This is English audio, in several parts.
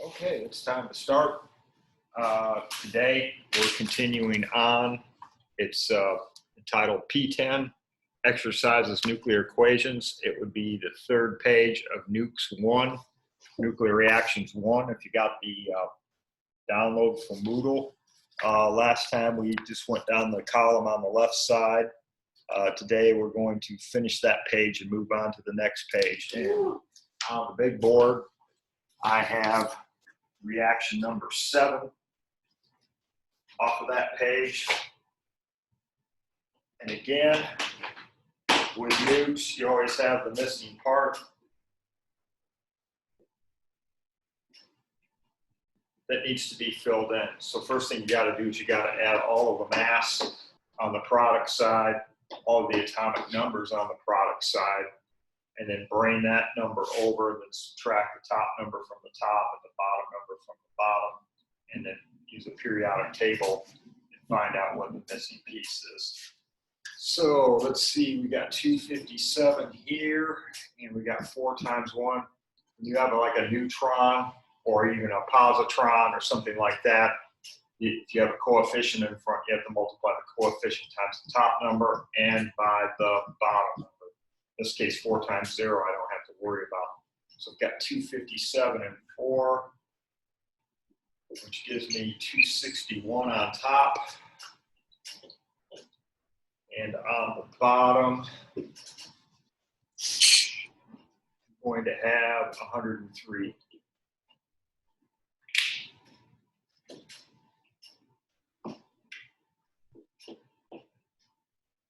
Okay, it's time to start. Today we're continuing on. It's entitled P.10, Exercises Nuclear Equations. It would be the third page of Nukes 1, Nuclear Reactions 1, if you got the download from Moodle. Last time we just went down the column on the left side. Today we're going to finish that page and move on to the next page. And on the big board, I have reaction number 7 off of that page. And again, with nukes, you always have the missing part that needs to be filled in. So first thing you got to do is you got to add all of the mass on the product side, all of the atomic numbers on the product side, and then bring that number over and then subtract the top number from the top and the bottom number from the bottom, and then use a periodic table and find out what the missing piece is. So let's see, we got 257 here, and we got 4 times 1. When you have like a neutron or even a positron or something like that, if you have a coefficient in front, you have to multiply the coefficient times the top number and by the bottom number. In this case, 4 times 0, I don't have to worry about. So I've got 257 and 4, which gives me 261 on top. And on the bottom, I'm going to have 103.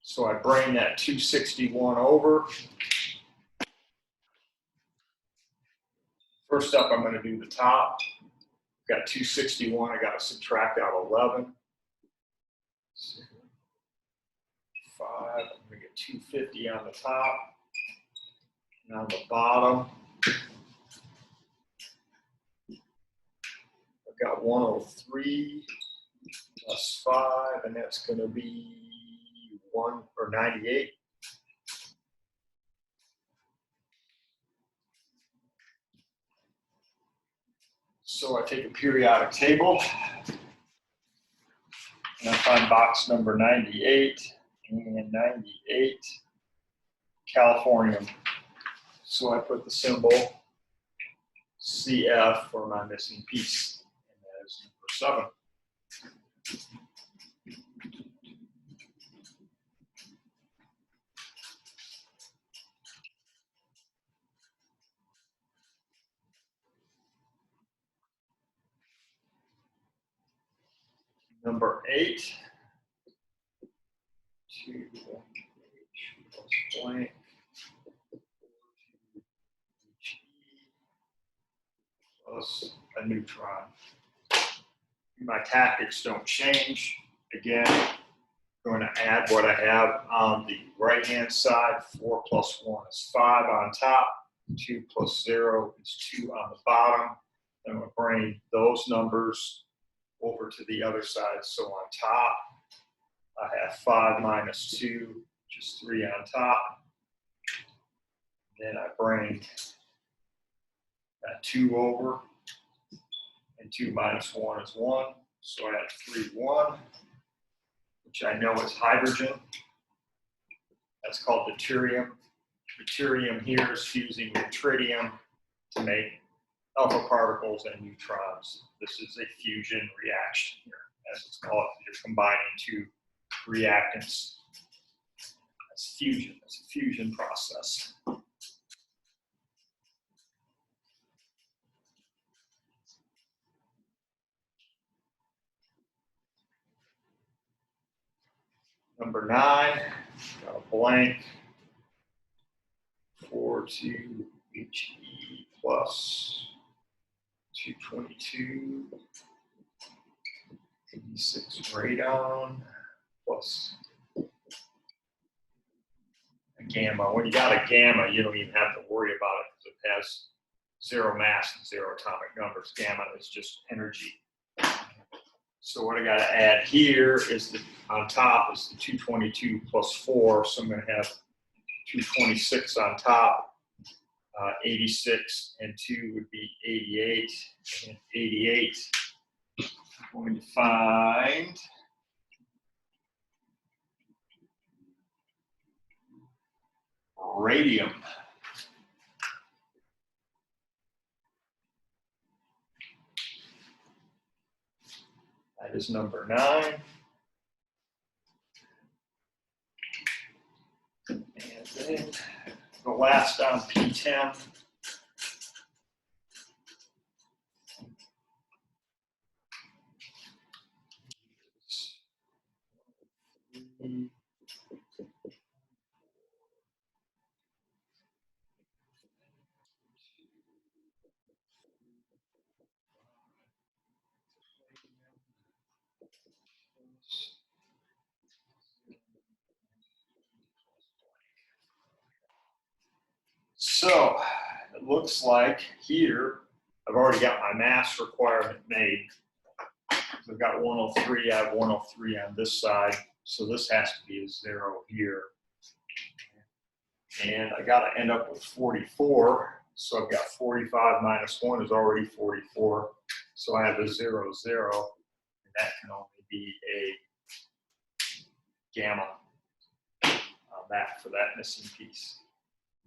So I bring that 261 over. First up, I'm going to do the top. I've got 261, I got to subtract out 11. 5, I'm going to get 250 on the top. And on the bottom, I've got 103 plus 5, and that's going to be 98. So I take a periodic table, and I find box number 98, and 98, Californium. So I put the symbol CF for my missing piece, and that is number 7. Number 8, 2H plus blank, 4He plus a neutron. My tactics don't change. Again, I'm going to add what I have on the right-hand side. 4 plus 1 is 5 on top. 2 plus 0 is 2 on the bottom. I'm going to bring those numbers over to the other side. So on top, I have 5 minus 2, which is 3 on top. Then I bring that 2 over, and 2 minus 1 is 1. So I have 3, 1, which I know is hydrogen. That's called deuterium. Deuterium here is fusing with tritium to make alpha particles and neutrons. This is a fusion reaction here, as it's called. You're combining 2 reactants. That's fusion. It's a fusion process. Number 9, got a blank. 4,2He plus 222, 86 radon plus a gamma. When you got a gamma, you don't even have to worry about it because it has 0 mass and 0 atomic numbers. Gamma is just energy. So what I got to add here is the on top is the 222 plus 4. So I'm going to have 226 on top. 86 and 2 would be 88. And 88, I'm going to find radium. That is number 9. And then the last on P10. So it looks like here I've already got my mass requirement made. I've got 103, I have 103 on this side, so this has to be a 0 here. And I got to end up with 44, so I've got 45 minus 1 is already 44, so I have a 0, 0, and that can only be a gamma on that for that missing piece.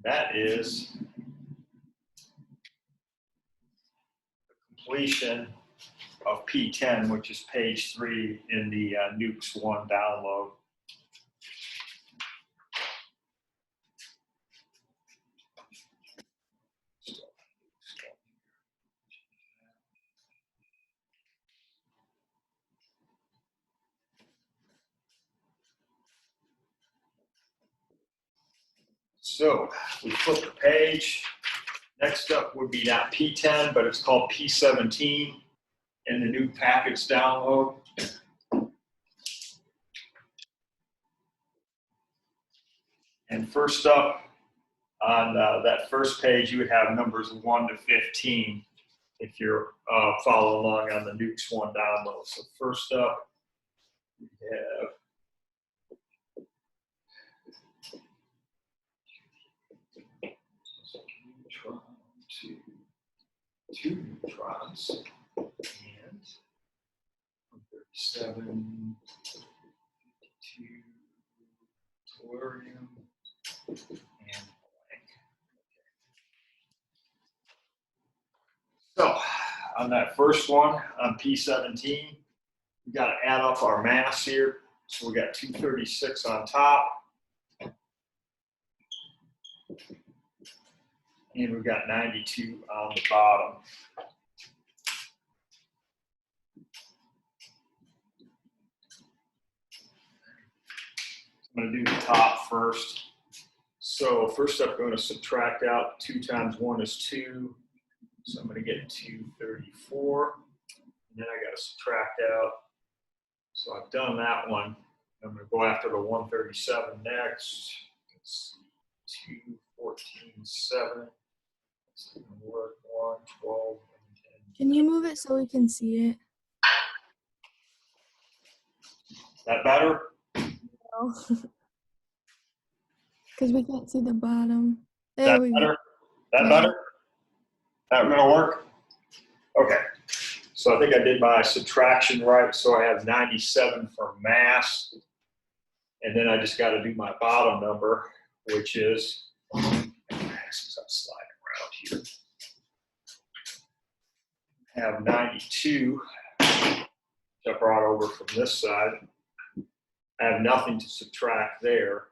That is the completion of P10, which is page 3 in the Nukes 1 download. So we flip the page. Next up would be not P10, but it's called P.17 in the new package download. And first up on that first page, you would have numbers 1 to 15 if you're following along on the Nukes 1 download. So first up, we have two neutrons and 137, 52, tellurium, and blank. So on that first one, on P17, we got to add up our mass here. So we got 236 on top. And we've got 92 on the bottom. I'm going to do the top first. So first up, I'm going to subtract out 2 times 1 is 2. So I'm going to get 234. And then I got to subtract out. So I've done that one. I'm going to go after the 137 next. It's 2, 14, 7. It's going to work 1, 12, and 10. Can you move it so we can see it? That better? No. Because we can't see the bottom. There That we better? go. That Yeah. better? That gonna work? Okay. So I think I did my subtraction right. So I have 97 for mass. And then I just got to do my bottom number, which is, since I'm sliding around here, I have 92, which I brought over from this side. I have nothing to subtract there.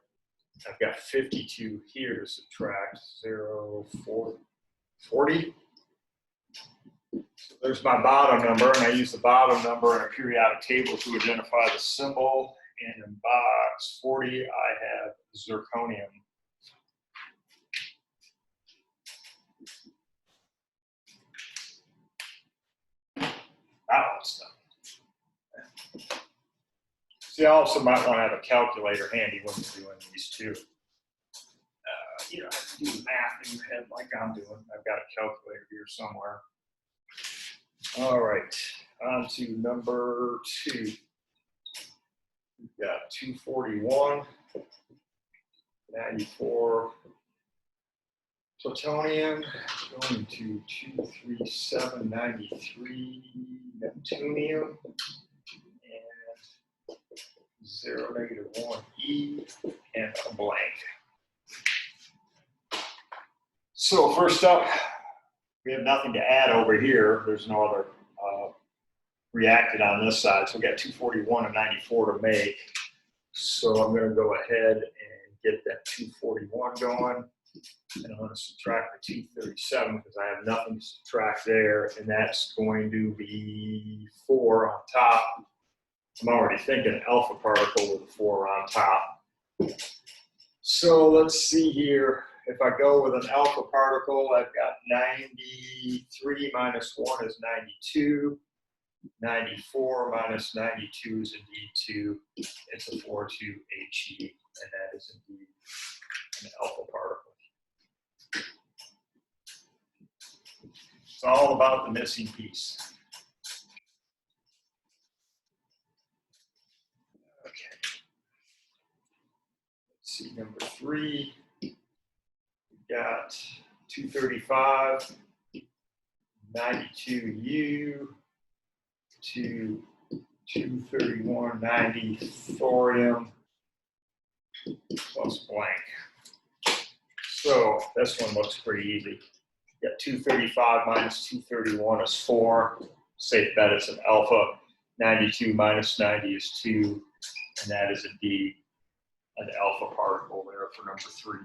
I've got 52 here to subtract, 0, 40. So there's my bottom number, and I use the bottom number in a periodic table to identify the symbol. And in box 40, I have zirconium. That one's done. See, I also might want to have a calculator handy when you're doing these too. You don't have to do the math in your head like I'm doing. I've got a calculator here somewhere. All right, on to number 2. We've got 241, 94, Plutonium going to 23793, Neptunium, and 0, -1 E, and a blank. So first up, we have nothing to add over here. There's no other reacted on this side. So we got 241 and 94 to make. So I'm going to go ahead and get that 241 going. And I'm going to subtract the 237 because I have nothing to subtract there. And that's going to be 4 on top. I'm already thinking alpha particle with a 4 on top. So let's see here. If I go with an alpha particle, I've got 93 minus 1 is 92. 94 minus 92 is indeed 2. It's a 4,2 He, and that is indeed an alpha particle. It's all about the missing piece. Okay. Let's see, number 3. We've got 235, 92U, to 231, 90 thorium plus blank. So this one looks pretty easy. You got 235 minus 231 is 4. Safe bet it's an alpha. 92 minus 90 is 2. And that is indeed an alpha particle there for number 3.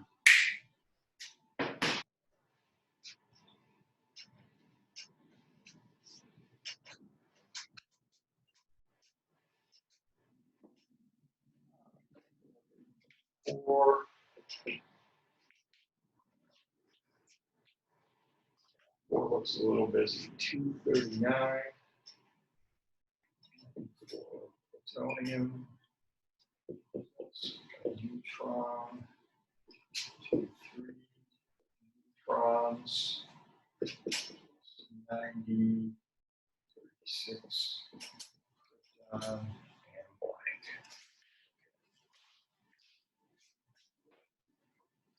Four looks a little busy. 239. Plutonium. Neutron. 2, 3. Neutrons. 90. 36. And blank.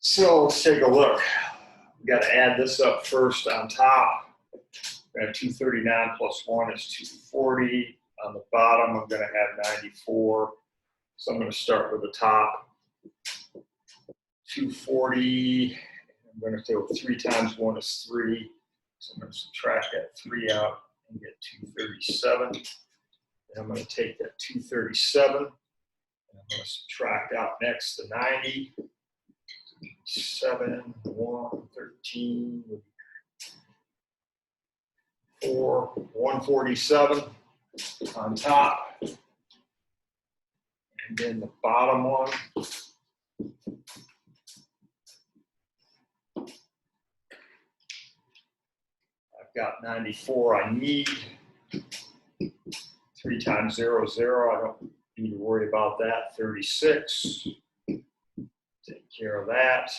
So let's take a look. We got to add this up first on top. We have 239 plus 1 is 240. On the bottom, I'm going to have 94. So I'm going to start with the top. 240. I'm going to go 3 times 1 is 3. So I'm going to subtract that 3 out and get 237. And I'm going to take that 237. And I'm going to subtract out next the 90. 7, 1, 13, 4, 147 on top. And then the bottom one. I've got 94 I need. 3 times 0 is 0. I don't need to worry about that. 36. Take care of that.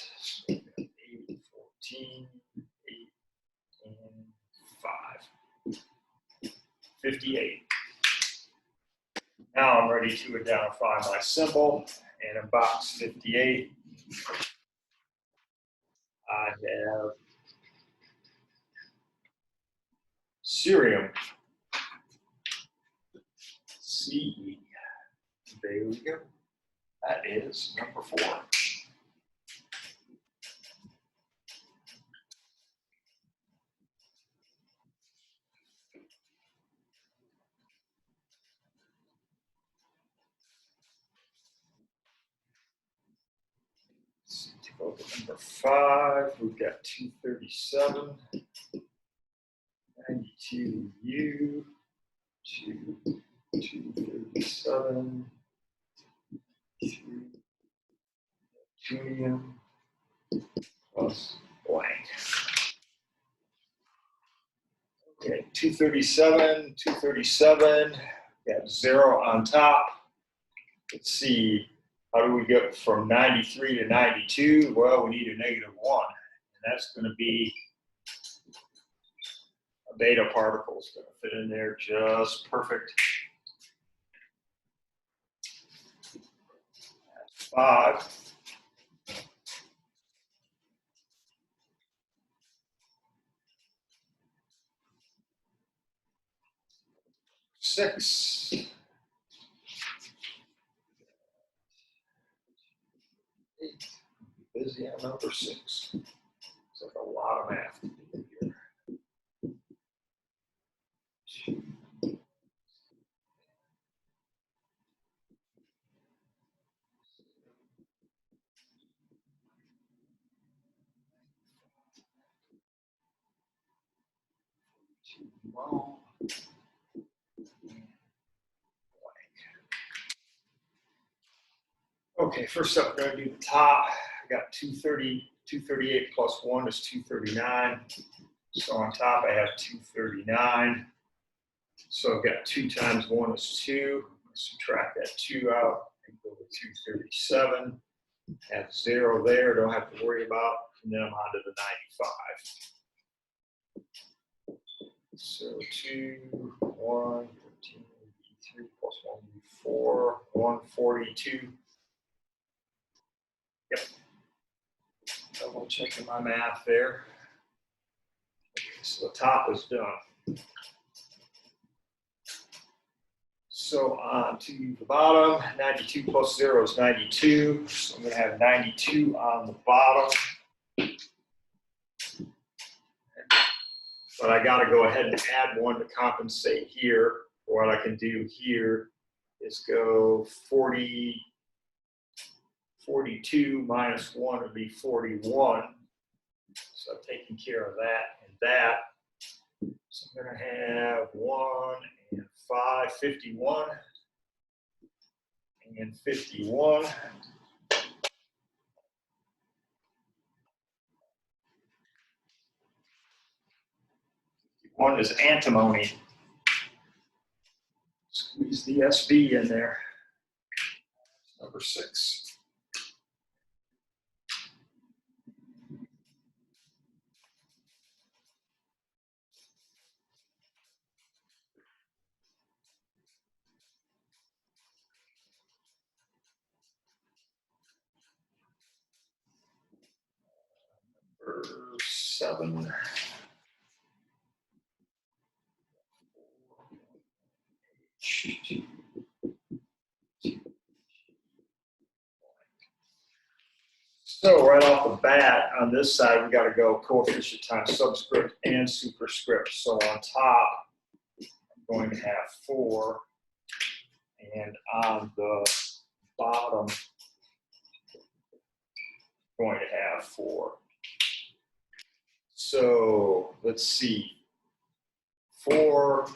8, 14, 8, and 5. 58. Now I'm ready to identify my symbol. And in box 58, I have cerium. Ce. There we go. That is number 4. To go to number 5, we've got 237, 92U, 237, 3, Neptunium, plus blank. Okay, 237, got 0 on top. Let's see, how do we get from 93 to 92? Well, we need a -1, and that's going to be a beta particle. It's going to fit in there just perfect. That's 5. 6. Busy on number 6. It's like a lot of math to do here. Well, okay, first up, we're going to do the top. I got 230, 238 plus 1 is 239. So on top, I have 239. So I've got 2 times 1 is 2. Subtract that 2 out and go to 237. Have 0 there, don't have to worry about. And then I'm on to the 95. So 2, 1, 13, 3 plus 1 would be 4, 142. Yep. Double checking my math there. Okay, so the top is done. So on to the bottom, 92 plus 0 is 92. So I'm going to have 92 on the bottom. But I got to go ahead and add 1 to compensate here. What I can do here is go 42 minus 1 would be 41. So I'm taking care of that and that. So I'm going to have 1 and 5, 51 and 51. One is antimony. Squeeze the SB in there. Number 6. Number 7. So right off the bat, on this side, we got to go coefficient times subscript and superscript. So on top, I'm going to have 4, and on the bottom, I'm going to have 4. So let's see, 4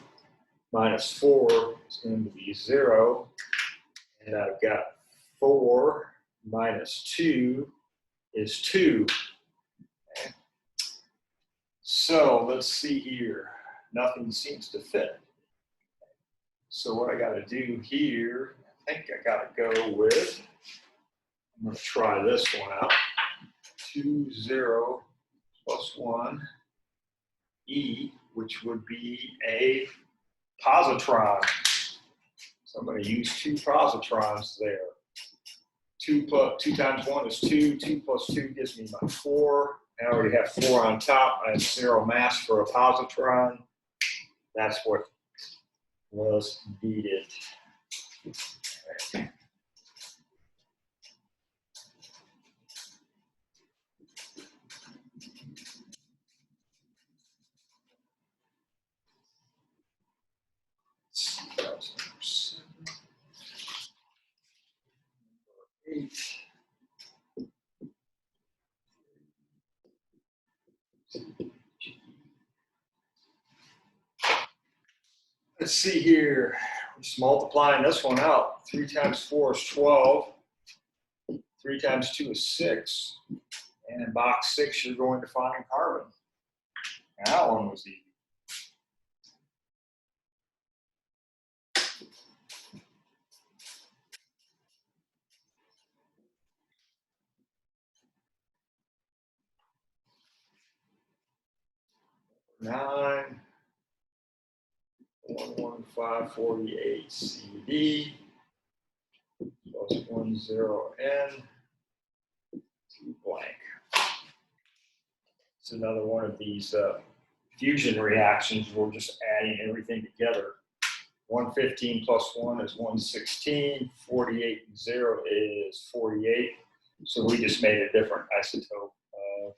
minus 4 is going to be 0, and I've got 4 minus 2 is 2. Okay. So let's see here. Nothing seems to fit. So what I got to do here, I think I got to go with, I'm going to try this one out. 2, 0 plus 1, E, which would be a positron. So I'm going to use 2 positrons there. 2 times 1 is 2. 2 plus 2 gives me my 4. I already have 4 on top. I have 0 mass for a positron. That's what was needed. Okay. That was number 7. 8. Let's see here. Just multiplying this one out. 3 times 4 is 12. 3 times 2 is 6. And in box 6, you're going to find carbon. That one was easy. Nine, 11548 CD plus 10N 2 blank. It's another one of these fusion reactions. We're just adding everything together 115 plus 1 is 116. 48 and 0 is 48. So we just made a different isotope of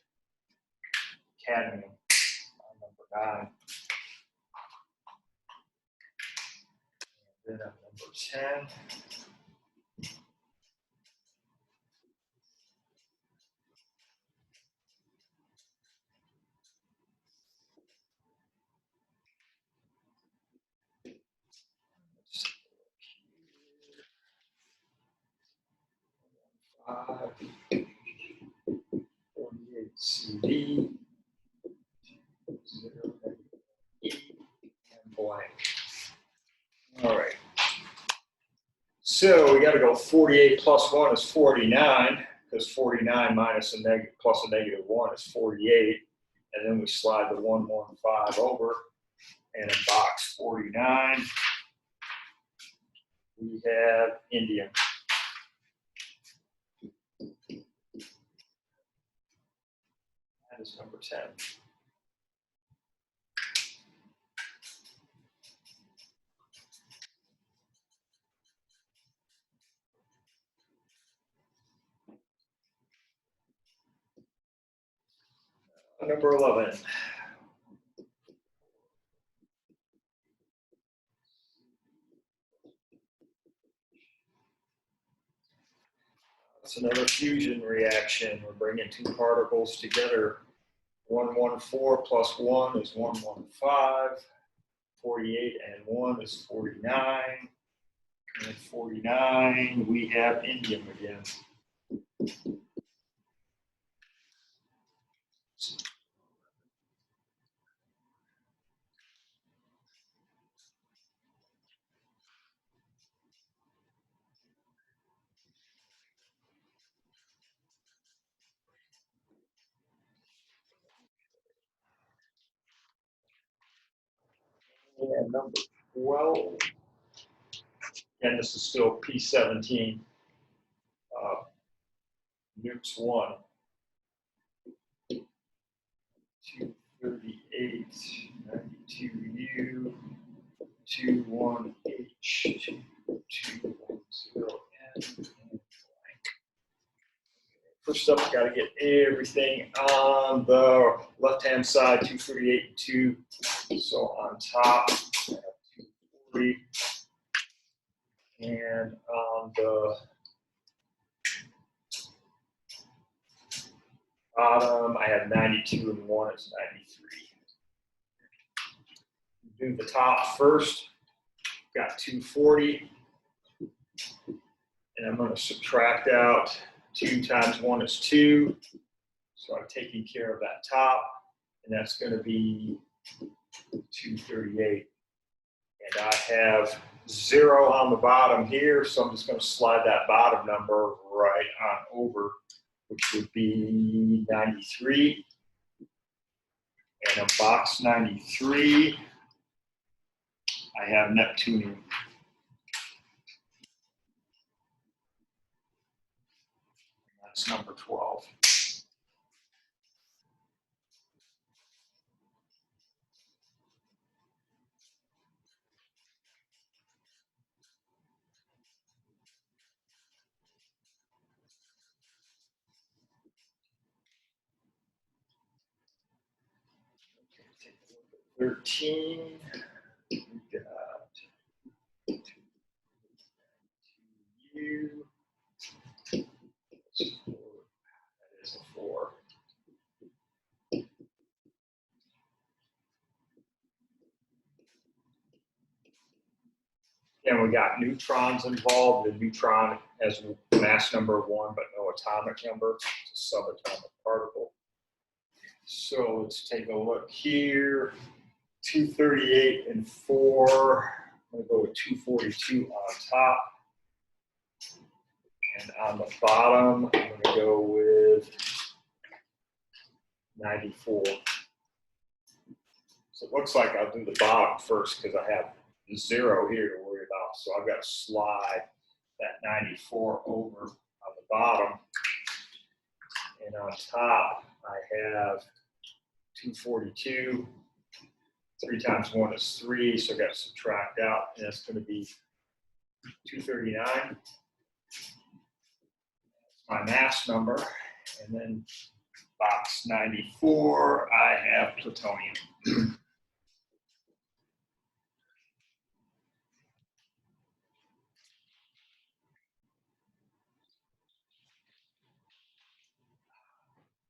cadmium on number 9. And then on number 10. Five, 48 CD, 0, E, and blank. All right. So we got to go 48 plus 1 is 49, because 49 minus a negative plus a negative 1 is 48. And then we slide the 115 over. And in box 49, we have indium. That is number 10. Number 11. That's another fusion reaction. We're bringing two particles together. 114 plus 1 is 115. 48 and 1 is 49. And 49, we have indium again. And number 12, and this is still P.17, Nukes 1, 238, 92U, 21H, 210N. First up, got to get everything on the left-hand side, 238 and 2. So on top, 240. And on the bottom, I have 92 and 1 is 93. Do the top first. Got 240. And I'm going to subtract out 2 times 1 is 2. So I'm taking care of that top. And that's going to be 238. And I have 0 on the bottom here. So I'm just going to slide that bottom number right on over, which would be 93. And in box 93, I have neptunium. That's number 12. Take a look at 13. We got 2U. That is a 4. And we got neutrons involved. The neutron has mass number 1, but no atomic number. It's a subatomic particle. So let's take a look here. 238 and 4. I'm going to go with 242 on top. And on the bottom, I'm going to go with 94. So it looks like I'll do the bottom first because I have 0 here to worry about. So I've got to slide that 94 over on the bottom. And on top, I have 242. 3 times 1 is 3, so I got to subtract out, and that's going to be 239. That's my mass number. And then box 94, I have plutonium.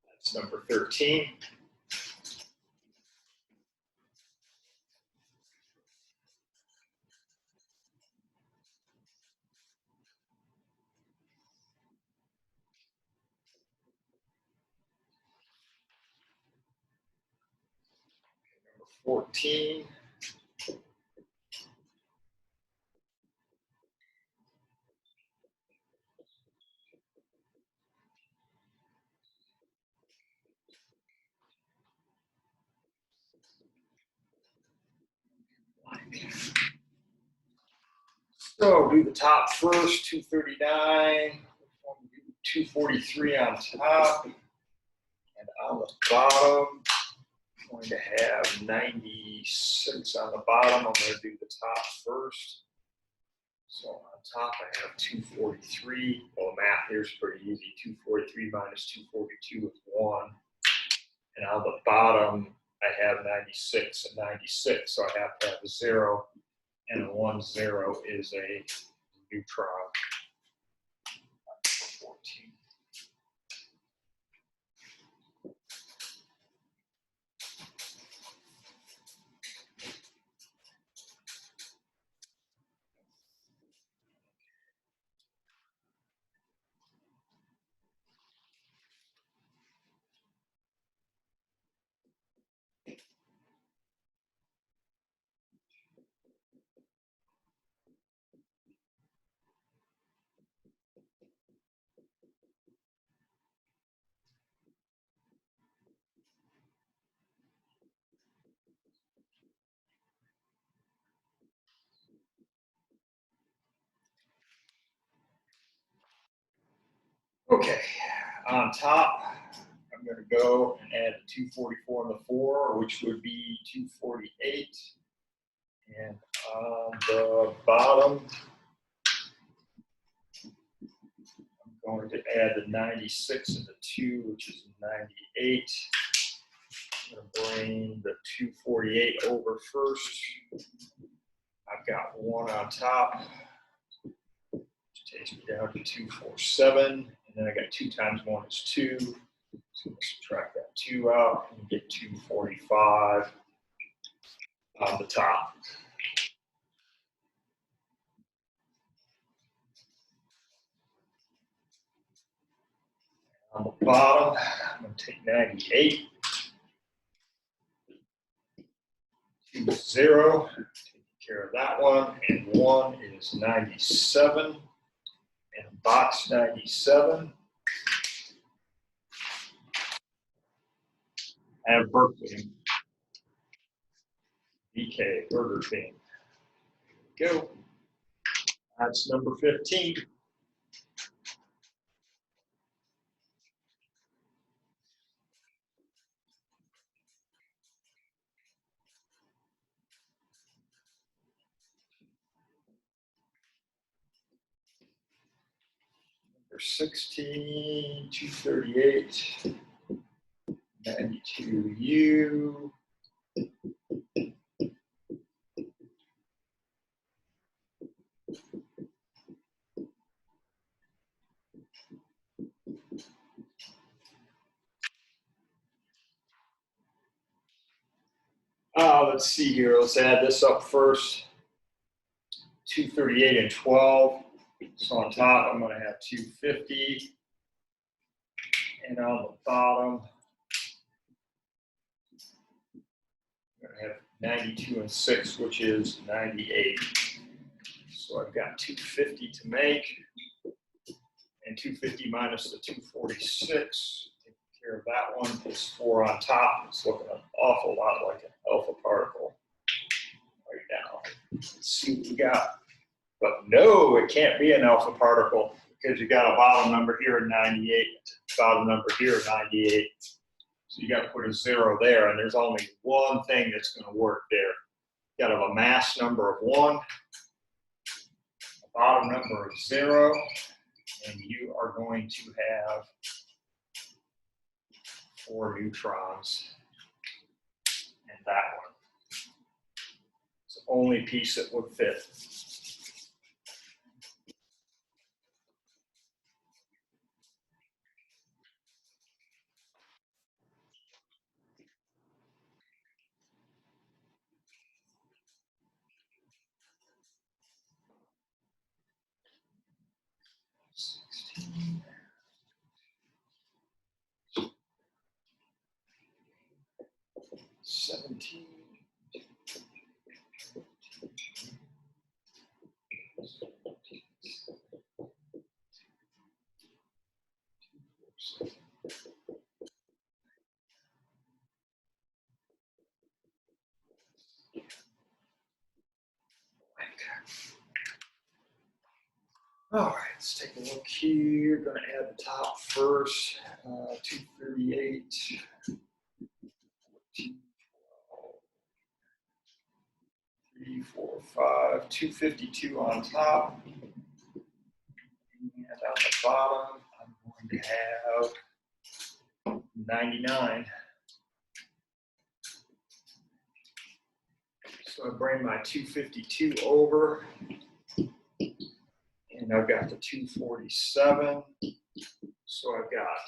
That's number 13. Number 14. So do the top first, 239, 243 on top, and on the bottom, I'm going to have 96 on the bottom. I'm going to do the top first. So on top, I have 243. Well, the math here is pretty easy. 243 minus 242 is 1. And on the bottom, I have 96 and 96, so I have to have a 0. And a 1, 0 is a neutron. 14. Okay, on top, I'm going to go and add the 244 and the 4, which would be 248. And on the bottom, I'm going to add the 96 and the 2, which is 98. I'm going to bring the 248 over first. I've got 1 on top, which takes me down to 247. And then I got 2 times 1 is 2. So we'll subtract that 2 out and get 245 on the top. On the bottom, I'm going to take 98, 2, 0, take care of that one, and 1 is 97, and box 97. I have Berkeley, decay, Burger King. Go. That's number 15. Number 16, 238, 92U. Let's see here. Let's add this up first. 238 and 12. So on top, I'm going to have 250. And on the bottom, I'm going to have 92 and 6, which is 98. So I've got 250 to make. And 250 minus the 246. Take care of that one. Is 4 on top. It's looking an awful lot like an alpha particle right now. Let's see what we got. But no, it can't be an alpha particle because you got a bottom number here at 98, bottom number here at 98. So you got to put a 0 there, and there's only one thing that's going to work there. You got to have a mass number of 1, a bottom number of 0, and you are going to have 4 neutrons in that one. It's the only piece that would fit. Seventeen. All right, let's take a look here. Going to add the top first. 238. 3, 4, 5. 252 on top. And on the bottom, I'm going to have 99. So I bring my 252 over. And I've got the 247. So I've got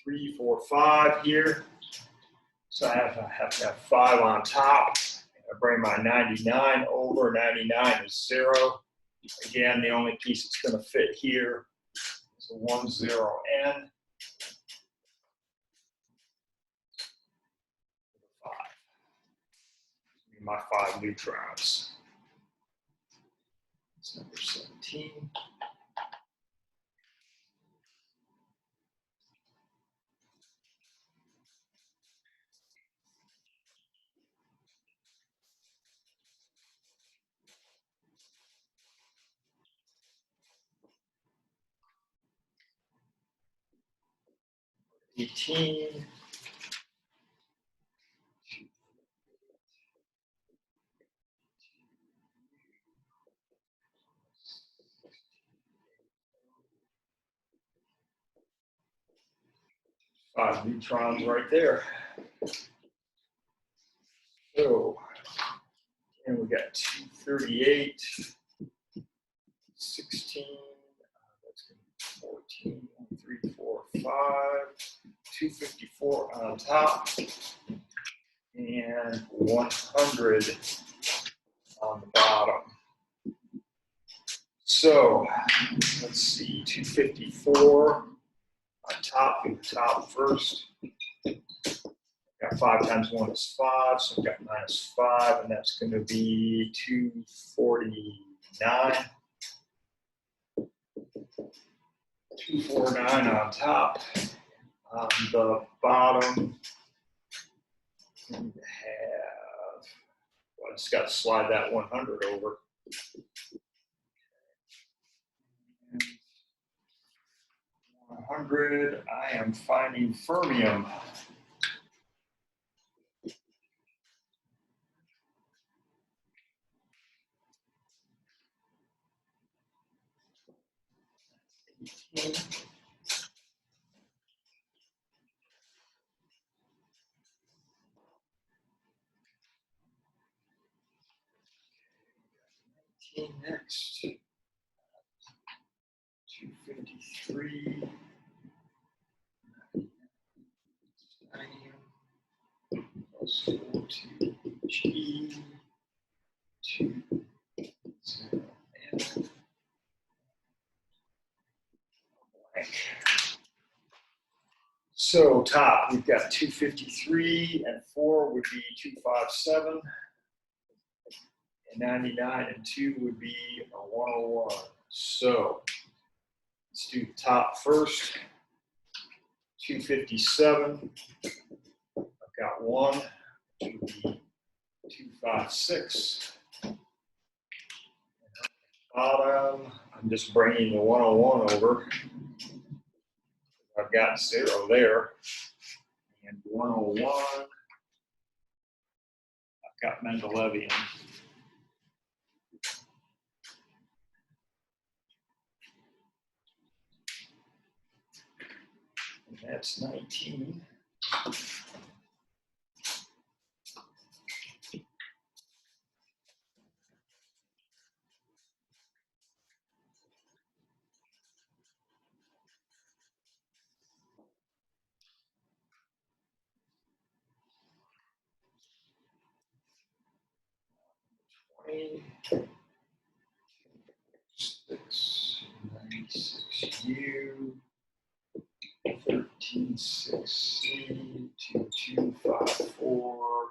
3, 4, 5 here. So I have to have 5 on top. I bring my 99 over. 99 is 0. Again, the only piece that's going to fit here is a 1, 0, N. 5. My 5 neutrons. It's number 17. P.10. Five neutrons right there. So, and we got 238, 16, that's going to be 14, 1, 3, 4, 5, 254 on top, and 100 on the bottom. So, let's see, 254 on top first. Got 5 times 1 is 5, so I've got minus 5, and that's going to be 249. 249 on top. On the bottom, we have, well, I just got to slide that 100 over. 100, I am finding fermium. Next, 253. Plus 42 G 2 0 N blank. So top, we've got 253 and 4 would be 257. And 99 and 2 would be a 101. So let's do the top first. 257. I've got 1, which would be 256. Bottom, I'm just bringing the 101 over. I've got 0 there. and 101. I've got Mendelevium. And that's 19. Six, 96U, 136C, 2254,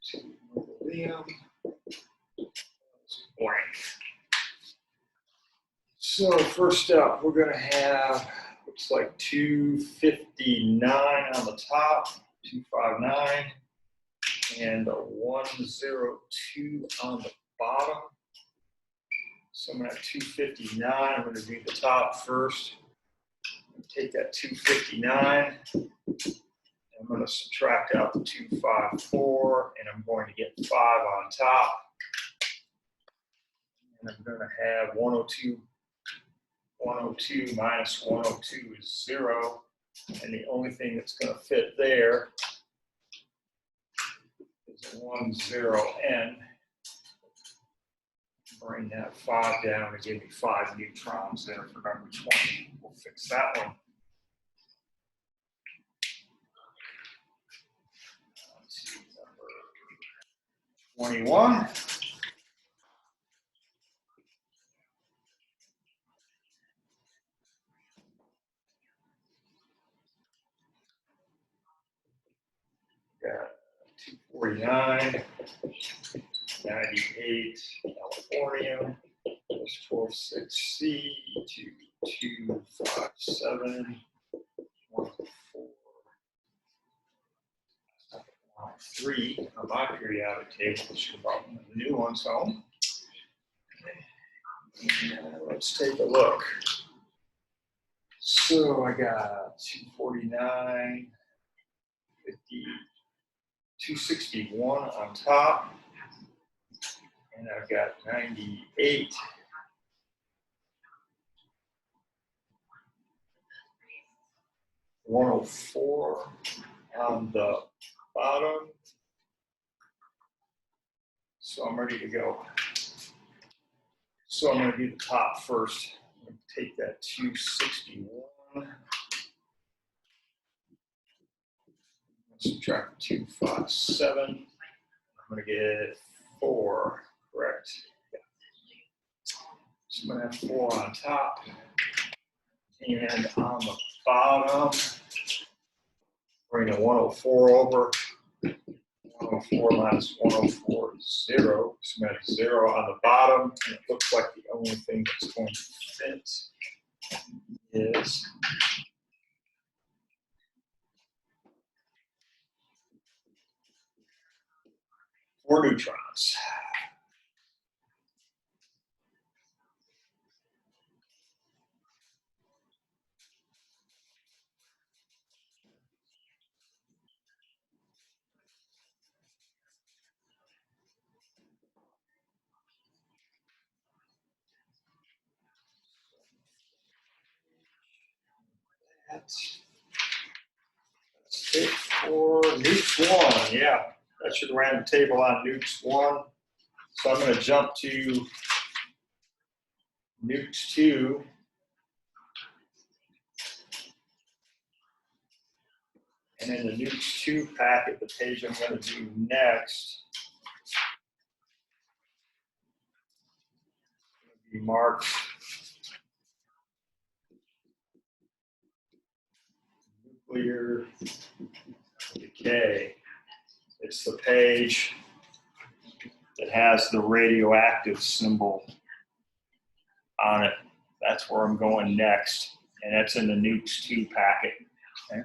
2 Mendelevium, blank. So first up, we're going to have, looks like 259 on the top, 259, and a 102 on the bottom. So I'm going to have 259. I'm going to do the top first. Take that 259. I'm going to subtract out the 254, and I'm going to get 5 on top. And I'm going to have 102. 102 minus 102 is 0. And the only thing that's going to fit there is a 10N. Bring that 5 down and give me 5 neutrons there for number 20. We'll fix that one. Number 21. Got 249, 98, Californium, 126C, 2257, 103 on my periodic table. Should brought one of the new ones home. And let's take a look. So I got 249, 50, 261 on top, and I've got 98, 104 on the bottom. So I'm ready to go. So I'm going to do the top first. I'm going to take that 261. Subtract 257. I'm going to get 4, correct? So I'm going to have 4 on top. And on the bottom, bring the 104 over. 104 minus 104 is 0. So I'm going to have 0 on the bottom. And it looks like the only thing that's going to fit is four neutrons. That's it for Nukes 1. Yeah, that should ran the table on Nukes 1. So I'm going to jump to Nukes 2. And in the Nukes 2 packet, the page I'm going to do next will be marked nuclear decay. It's the page that has the radioactive symbol on it. That's where I'm going next. And that's in the Nukes 2 packet. Okay.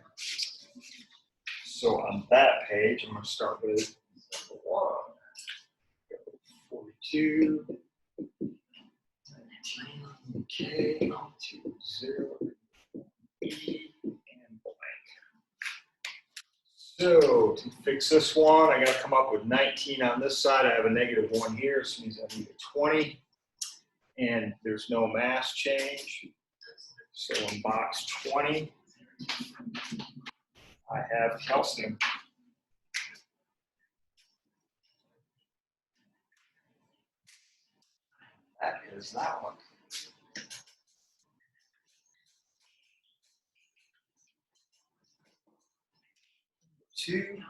So on that page, I'm going to start with 1, 42, 19, K, 2, 0, E, and blank. So to fix this one, I got to come up with 19 on this side. I have a -1 here, so it means I need a 20. And there's no mass change. So in box 20, I have calcium. That is that one. 2.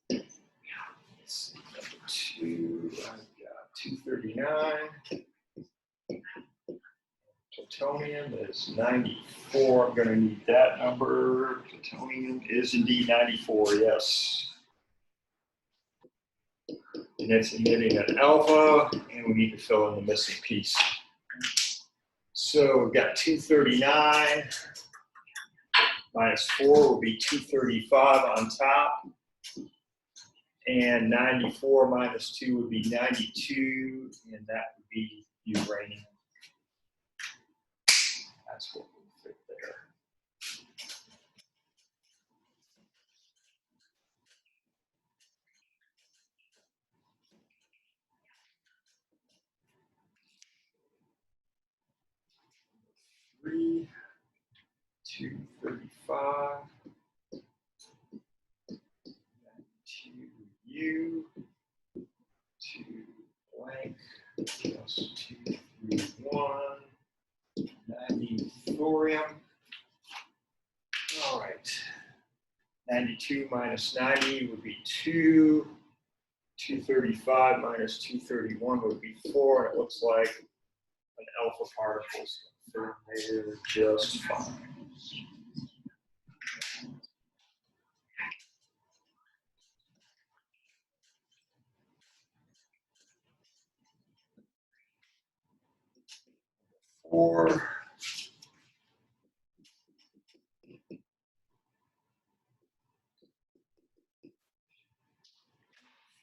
Let's see, number 2, I've got 239. Plutonium is 94. I'm going to need that number. Plutonium is indeed 94, yes. And it's emitting an alpha, and we need to fill in the missing piece. So we've got 239 minus 4 will be 235 on top. And 94 minus 2 would be 92, and that would be uranium. That's what would fit there. Three, 235, 2U, 2 blank, plus 231, 90 thorium. All right. 92 minus 90 would be 2. 235 minus 231 would be 4. And it looks like an alpha particle is going to fit there just fine. Four.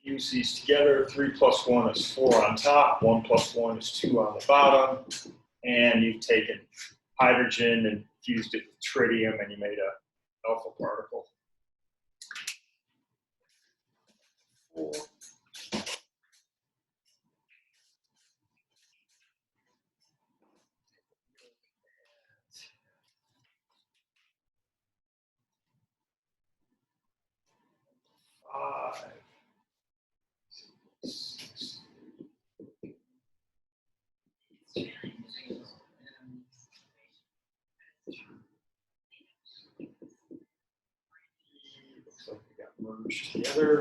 Fuse these together. 3 plus 1 is 4 on top. 1 plus 1 is 2 on the bottom. And you've taken hydrogen and fused it with tritium, and you made an alpha particle. 4. 5. 6. Looks like they got merged together.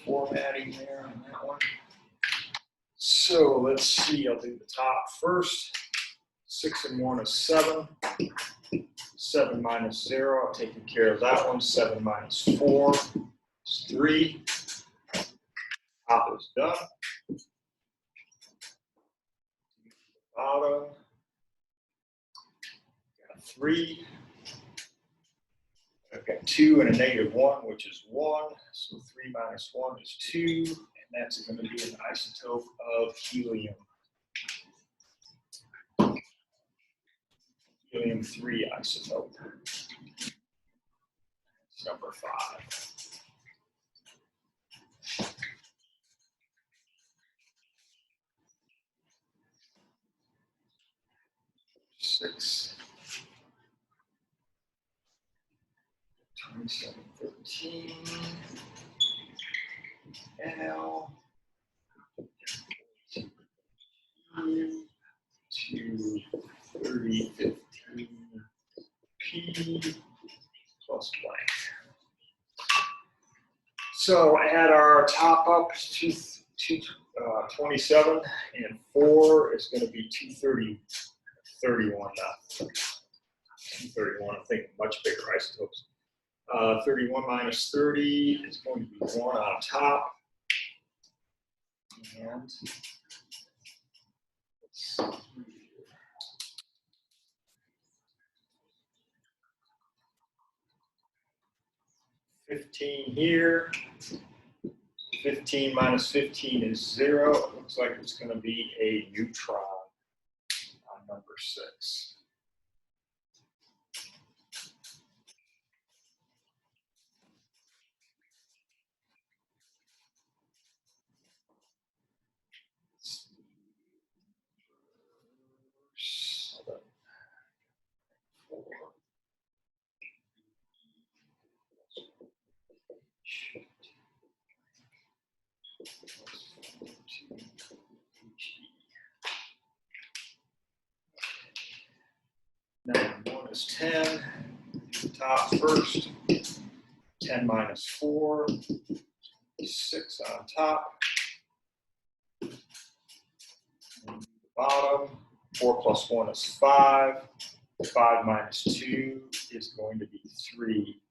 Formatting there on that one. So let's see, I'll do the top first. 6 and 1 is 7. 7 minus 0, I've taken care of that one. 7 minus 4 is 3. Top is done. Bottom, got 3. I've got 2 and a -1, which is 1. So 3 minus 1 is 2, and that's going to be an isotope of helium. Helium-3 isotope. It's number 5. 6. 2713. L. 2 3015 P plus blank. So add our top up to 27, and 4 is going to be 231 now. 231, I'm thinking much bigger isotopes. 31 minus 30 is going to be 1 on top. And 15 here. 15 minus 15 is 0. It looks like it's going to be a neutron on number 6. 91 is 10. Top first. 10 minus 4. 6 on top. And the bottom. 4 plus 1 is 5. 5 minus 2 is going to be 3.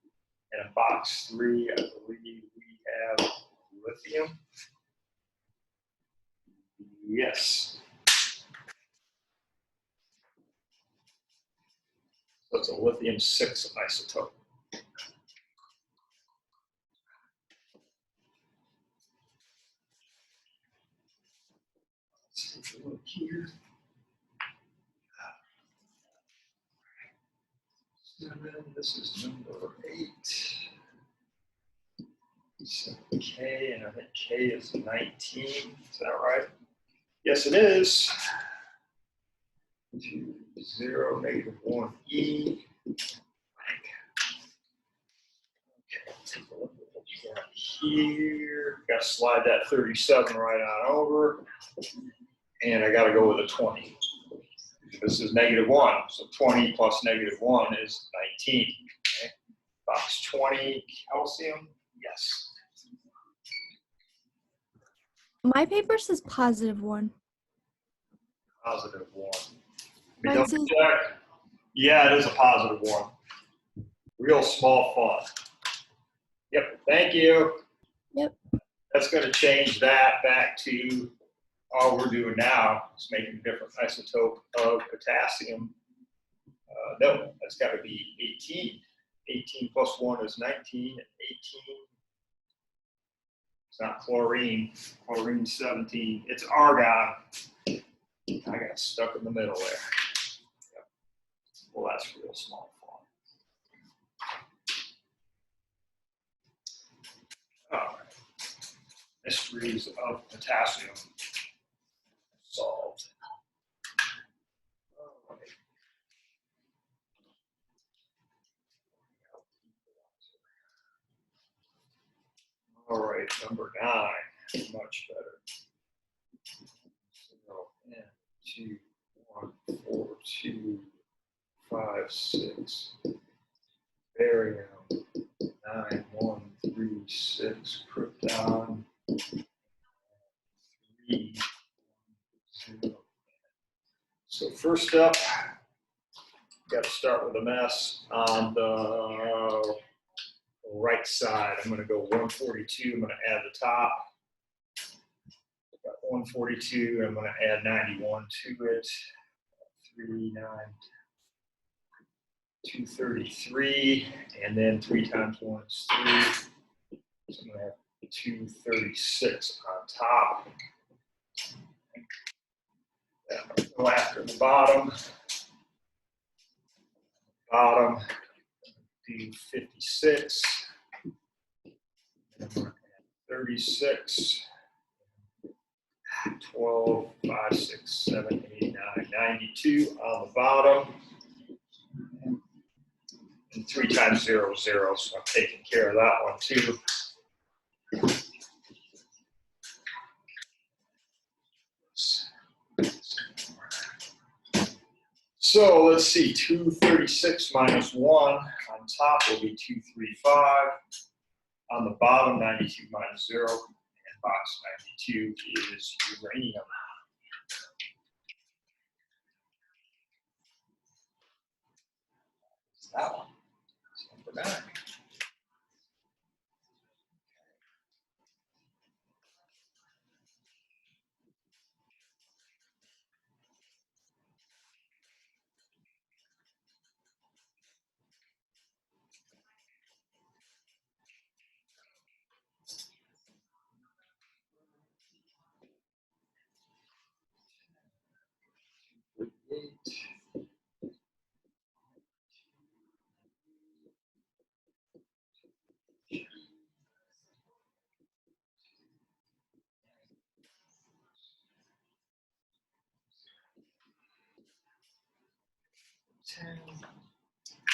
And in box 3, I believe we have lithium. Yes. So it's a lithium 6 isotope. Let's take a look here. 7, this is number 8. So K, and I think K is 19. Is that right? Yes, it is. 2, 0, negative 1, E. Okay, take a look at what you got here. Got to slide that 37 right on over. And I got to go with a 20. This is negative 1. So 20 plus negative 1 is 19. Okay. Box 20, calcium. Yes. My paper says +1. Positive 1. Mine Double says- check. Yeah, it is a positive 1. Real small font. Yep, thank you. Yep. That's going to change that back to all we're doing now is making a different isotope of potassium. No, that's got to be 18. 18 plus 1 is 19. 18. It's not chlorine. Chlorine 17. It's argon. I got stuck in the middle there. Yep. Well, that's real small font. All right. Mysteries of potassium solved. All right. All right, number 9, much better. 0, N, 2, 1, 4, 2, 5, 6. Barium, 9, 1, 3, 6. Krypton, 3, 0. So first up, got to start with a mess on the right side. I'm going to go 142. I'm going to add the top. Got 142. I'm going to add 91 to it. 3, 9, 233. And then 3 times 1 is 3. So I'm going to have 236 on top. And I'm going to go after the bottom. Bottom, do 56. And I'm going to add 36. 12, 5, 6, 7, 8, 9, 92 on the bottom. And 3 times 0 is 0, so I'm taking care of that one too. So let's see, 236 minus 1 on top will be 235. On the bottom, 92 minus 0. And box 92 is uranium. It's that one. It's number 9. I'm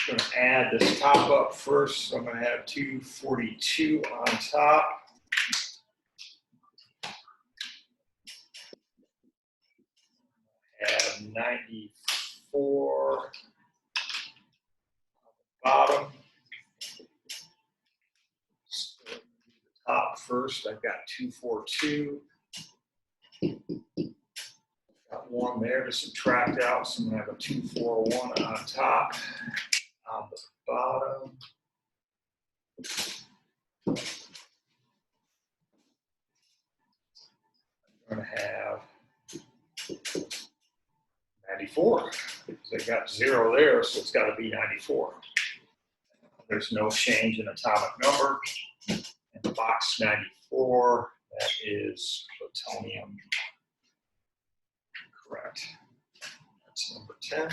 going to add this top up first. So I'm going to have 242 on top. Add 94 bottom. So, the top first, I've got 2, 4, 2. Got 1 there to subtract out, so I'm going to have a 2, 4, 1 on top. On the bottom, I'm going to have 94. Because I got 0 there, so it's got to be 94. There's no change in atomic number. And box 94, that is plutonium. Correct. That's number 10.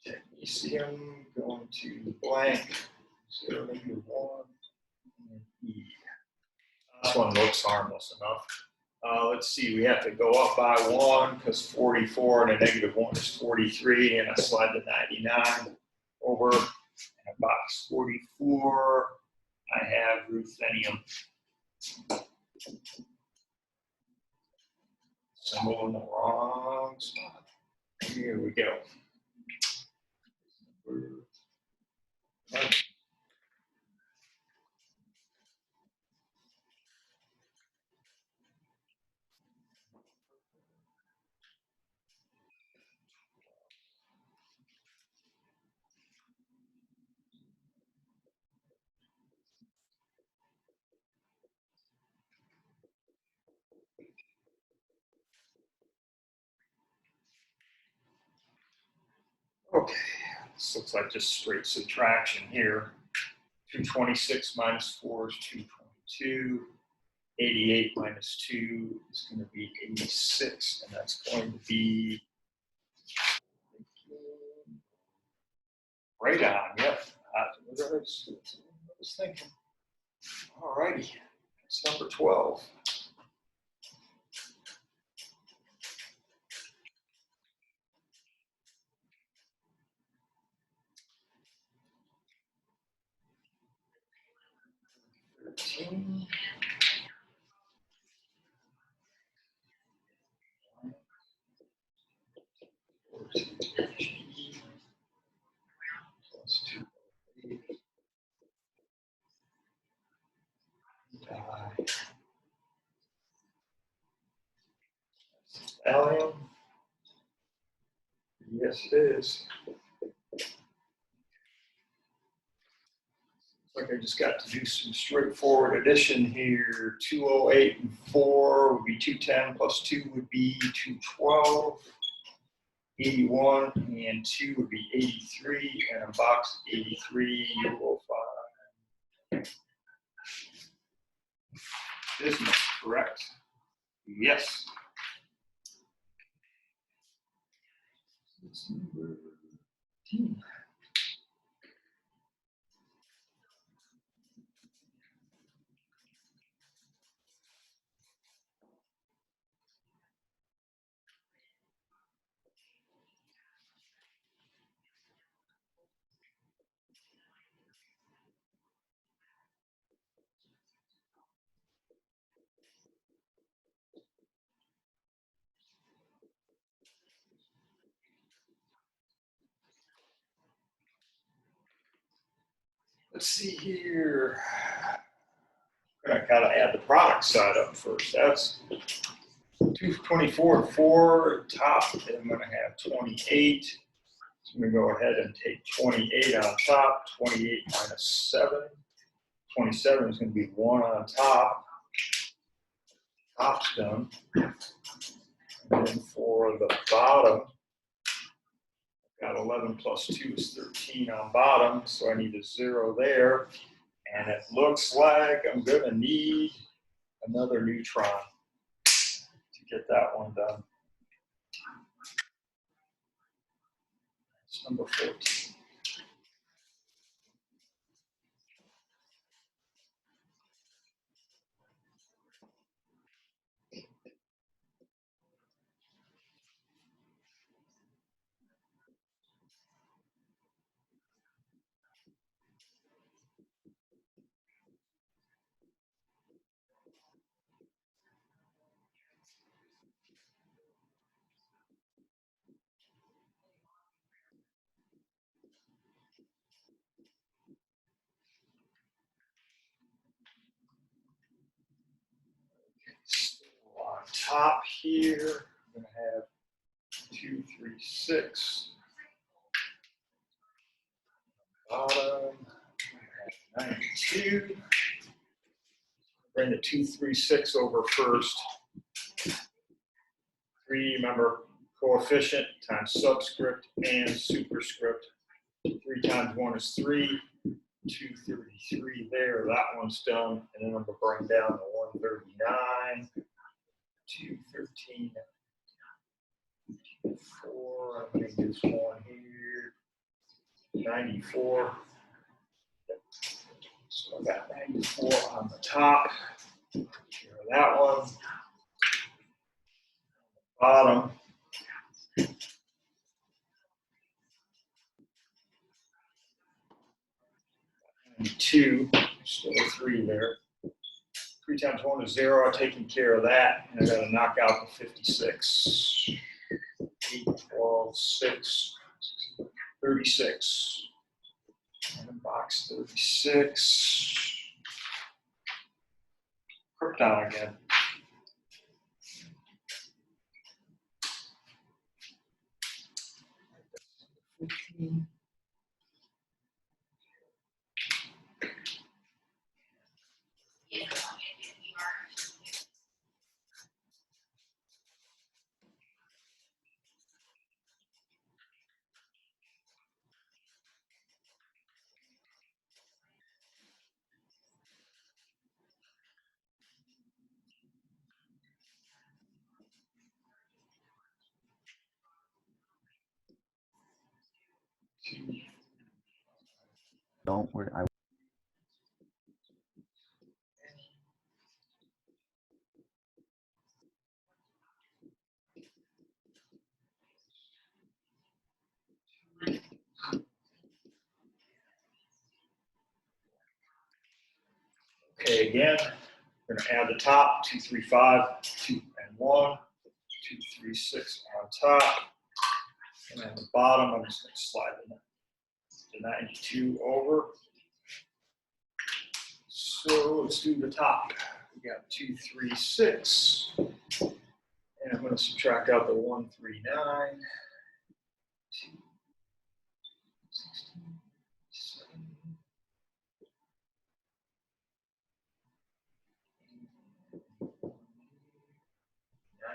Technetium going to blank, 0, -1, and E. This one looks harmless enough. Let's see, we have to go up by 1 because 44 and a -1 is 43, and I slide the 99 over. And box 44, I have ruthenium. Symbol in the wrong spot. Here we go. Okay, this looks like just straight subtraction here. 226 minus 4 is 222. 88 minus 2 is going to be 86, and that's going to be right on. Yep. What I was thinking. All righty. It's number 12. $13. Plus 2. Allium. Yes, it is. Looks like I just got to do some straightforward addition here. 208 and 4 would be 210 plus 2 would be 212. 81 and 2 would be 83, and in box 83 you will find bismuth, correct? Yes. It's number 10. Let's see here. I gotta add the product side up first. That's 224 and 4 top, and I'm gonna have 28. So I'm gonna go ahead and take 28 on top, 28 minus 7. 27 is gonna be 1 on top. Top's done. And then for the bottom, I've got 11 plus 2 is 13 on bottom, so I need a 0 there. And it looks like I'm gonna need another neutron to get that one done. It's number 14. top here, I'm going to have 2, 3, 6. Bottom, 92. Bring the 2, 3, 6 over first. 3, remember, coefficient times subscript and superscript. 3 times 1 is 3. 233 there. That one's done. And then I'm going to bring down the 139. 213. 4. I'm going to use one here. 94. So I got 94 on the top. Here, that one. Bottom. 92. Still a 3 there. 3 times 1 is 0. I've taken care of that. And I got to knock out the 56. 8, 12, 6, 36. And then box 36. Krypton again. Don't worry. Okay, again, we're going to add the top, 2, 3, 5, 2, and 1, 2, 3, 6 on top. And then the bottom, I'm just going to slide the 92 over. So let's do the top. We got 2, 3, 6. And I'm going to subtract out the 1, 3, 9. 2, 16, 7.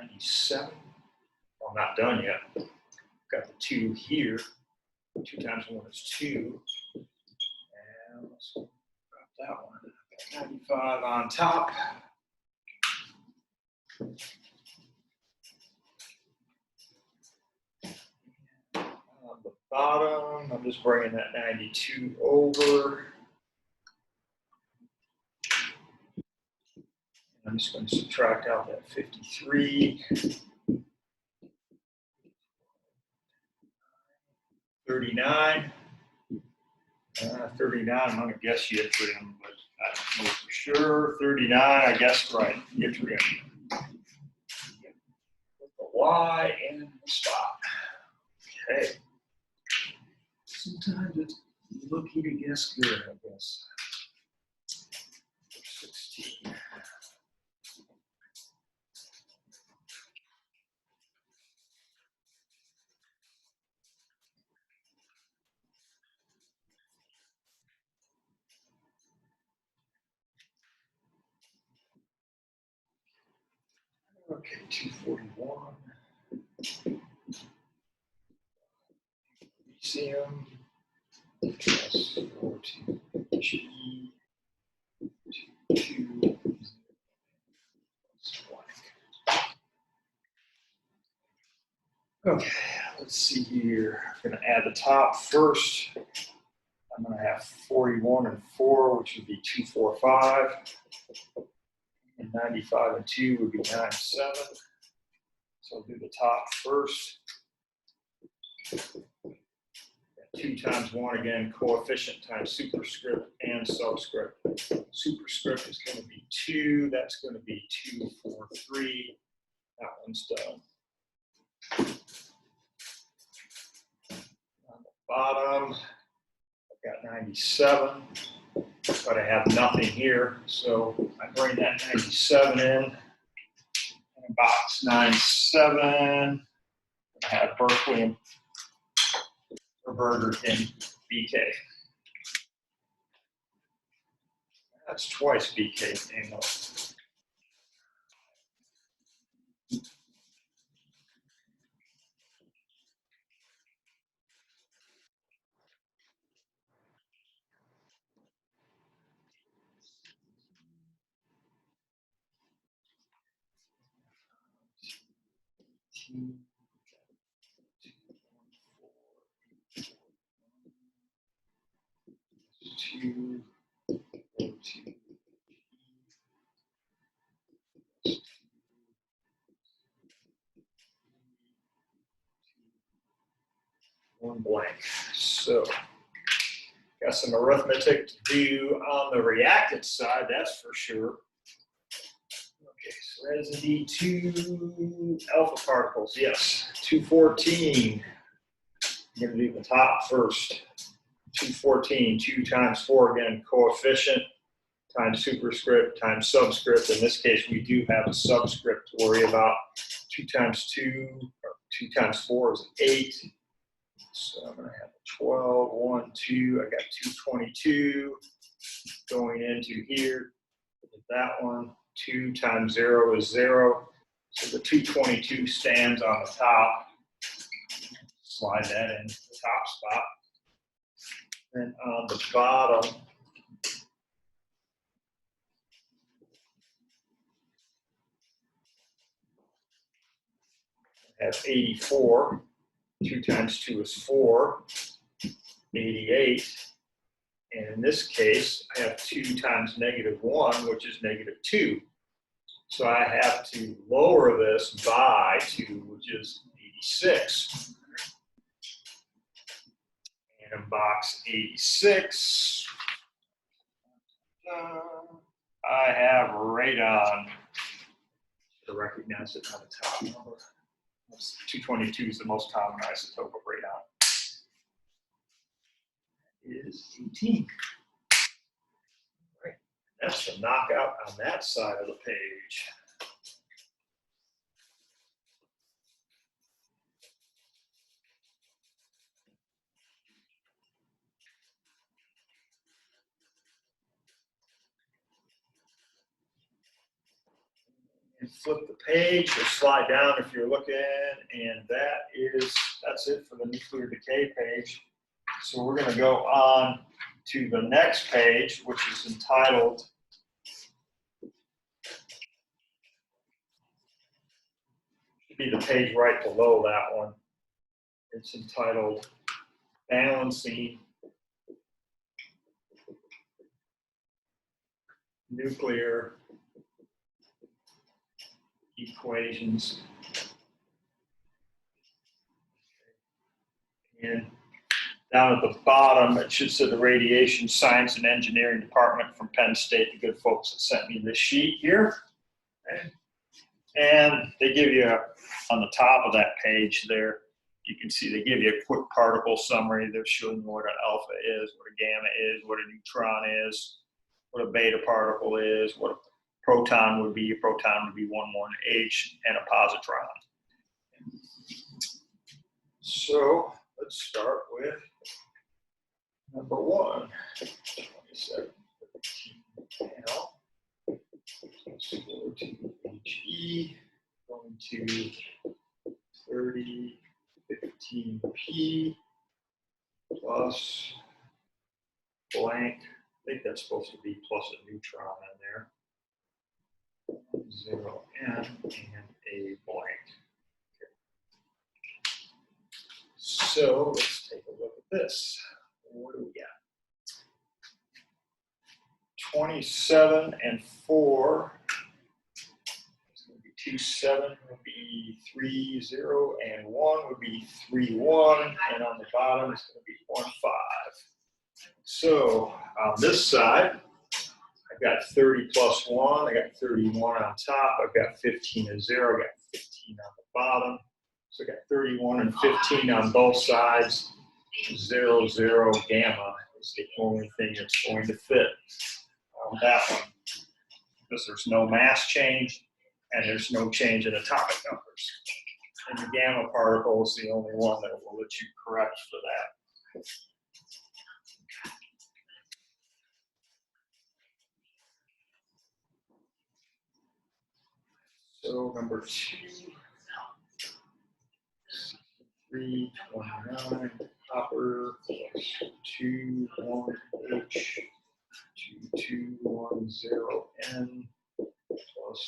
97. Well, I'm not done yet. Got the 2 here. 2 times 1 is 2. And let's drop that one. 95 on top. On the bottom, I'm just bringing that 92 over. I'm just going to subtract out that 53. 39. 39, I'm going to guess yttrium, but I don't know for sure. 39, I guessed right. Yttrium. Put the Y in the spot. Okay. Sometimes it's lucky to guess good, I guess. 16. Okay, 241. Elysium. Plus 42G. 2. Okay, let's see here. I'm going to add the top first. I'm going to have 41 and 4, which would be 245. And 95 and 2 would be 97. So I'll do the top first. 2 times 1 again, coefficient times superscript and subscript. Superscript is going to be 2. That's going to be 243. That one's done. On the bottom, I've got 97, but I have nothing here. So I bring that 97 in. And I'm box 9-7. I have Berkeley or Burger King BK. That's twice BK. Hang on. Two, two, one blank. So, got some arithmetic to do on the reactant side, that's for sure. Okay, so that is indeed 2 alpha particles, yes. 214. I'm going to do the top first. 214, 2 times 4, again, coefficient, times superscript, times subscript. In this case, we do have a subscript to worry about. 2 times 2, or 2 times 4 is 8. So I'm going to have 12, 1, 2. I got 222 going into here. That one, 2 times 0 is 0. So the 222 stands on the top. Slide that in the top spot. And on the bottom, I have 84. 2 times 2 is 4. 88. And in this case, I have 2 times -1, which is -2. So I have to lower this by 2, which is 86. And in box 86, I have radon. To recognize it on the top number. 222 is the most common isotope of radon. It is 18. Right. That's the knockout on that side of the page. And flip the page or slide down if you're looking, and that's it for the nuclear decay page. So we're going to go on to the next page, which is entitled should be the page right below that one. It's entitled Balancing Nuclear Equations. And down at the bottom, it should say the Radiation Science and Engineering Department from Penn State, the good folks that sent me this sheet here. And they give you, on the top of that page there, you can see they give you a quick particle summary. They're showing what an alpha is, what a gamma is, what a neutron is, what a beta particle is, what a proton would be. A proton would be 1,1H, and a positron. So let's start with number 1. 27 L. Let's go to HE, going to 3015P plus blank. I think that's supposed to be plus a neutron in there. 0N and a blank. Okay. So let's take a look at this. What do we got? 27 and 4. It's going to be 2, 7 would be 3, 0, and 1 would be 3, 1. And on the bottom, it's going to be 1, 5. So on this side, I've got 30 plus 1. I got 31 on top. I've got 15 and 0. I got 15 on the bottom. So I got 31 and 15 on both sides. 0, 0, gamma is the only thing that's going to fit on that one. Because there's no mass change, and there's no change in atomic numbers. And the gamma particle is the only one that will let you correct for that. So number 2, 329 copper plus 21H 2210N plus,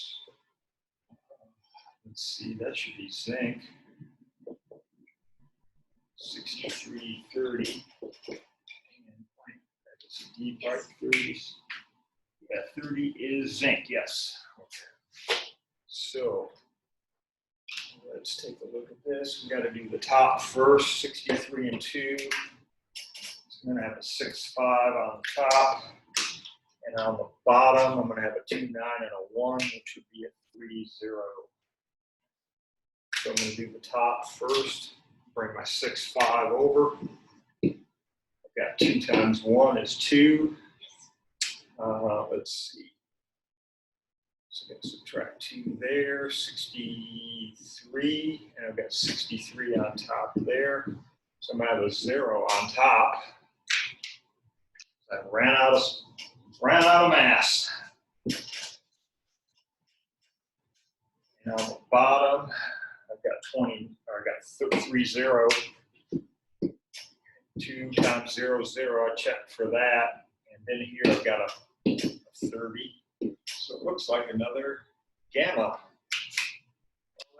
let's see, that should be zinc. 6330. That's D by 30s. Yeah, 30 is zinc, yes. Okay. So let's take a look at this. We got to do the top first, 63 and 2. So I'm going to have a 6.5 on the top. And on the bottom, I'm going to have a 2.9 and a 1, which would be a 3.0. So I'm going to do the top first. Bring my 6.5 over. I've got 2 times 1 is 2. Let's see. So I'm going to subtract 2 there, 63, and I've got 63 on top there. So I'm going to have a 0 on top. I ran out of mass. And on the bottom, I've got 20, or I got 30. 2 times 0, 0, I checked for that. And then here I've got a 30. So it looks like another gamma.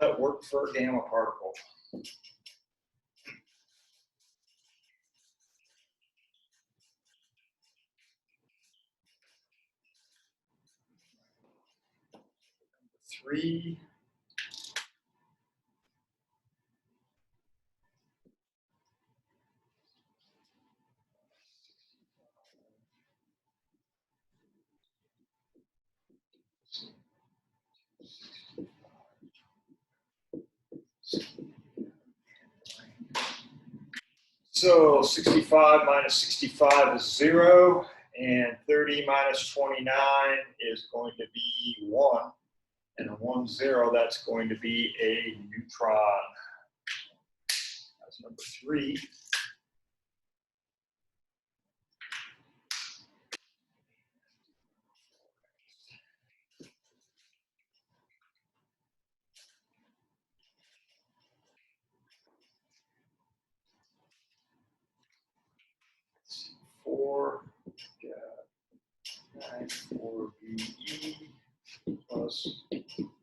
That worked for a gamma particle. Number 3. So 65 minus 65 is 0, and 30 minus 29 is going to be 1. And a 1, 0, that's going to be a neutron. That's number 3. Four, 9, 4 BE plus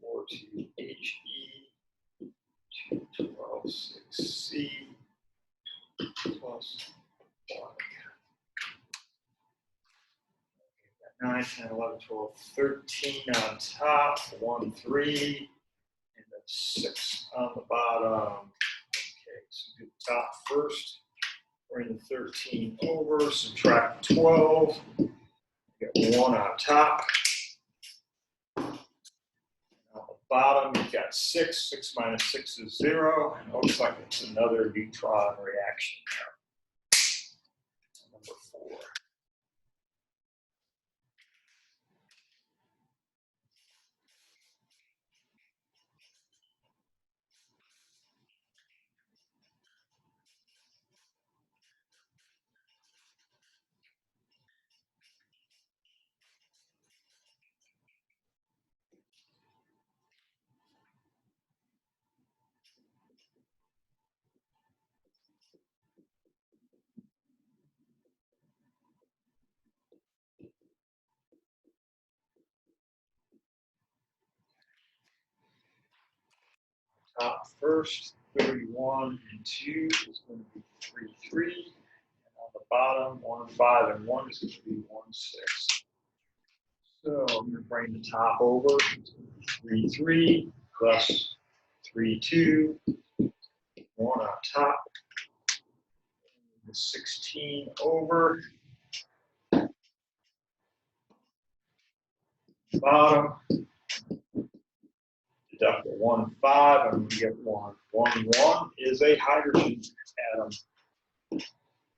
4 2 HE 2 12 6 C plus 1. 9, 10, 11, 12, 13 on top, 1, 3, and then 6 on the bottom. Okay, so do the top first. Bring the 13 over, subtract 12. Get 1 on top. On the bottom, you've got 6. 6 minus 6 is 0. And it looks like it's another neutron reaction there. Number 4. Top first, 31 and 2 is going to be 3, 3. And on the bottom, 1, 5, and 1 is going to be 1, 6. So I'm going to bring the top over, 3, 3 plus 3, 2, 1 on top, the 16 over, bottom, deduct the 1, 5, and we get 1. 1, 1 is a hydrogen atom,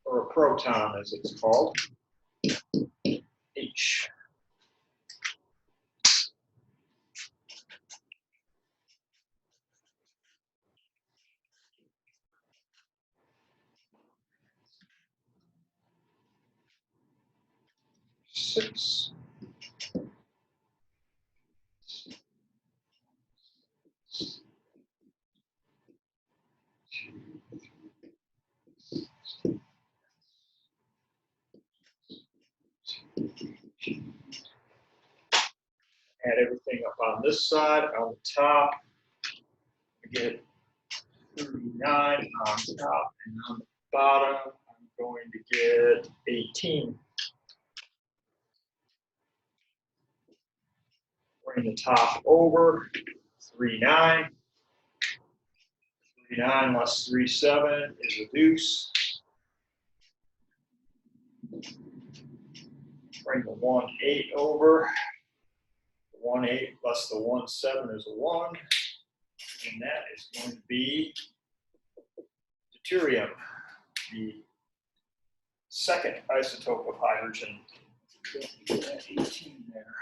or a proton as it's called, H. 6. Add everything up on this side, on the top. I get 39 on top, and on the bottom, I'm going to get 18. Bring the top over, 39. 39 less 37 is a deuce. Bring the 1-8 over. The 1-8 plus the 1-7 is a 1. And that is going to be deuterium, the second isotope of hydrogen. 18 there.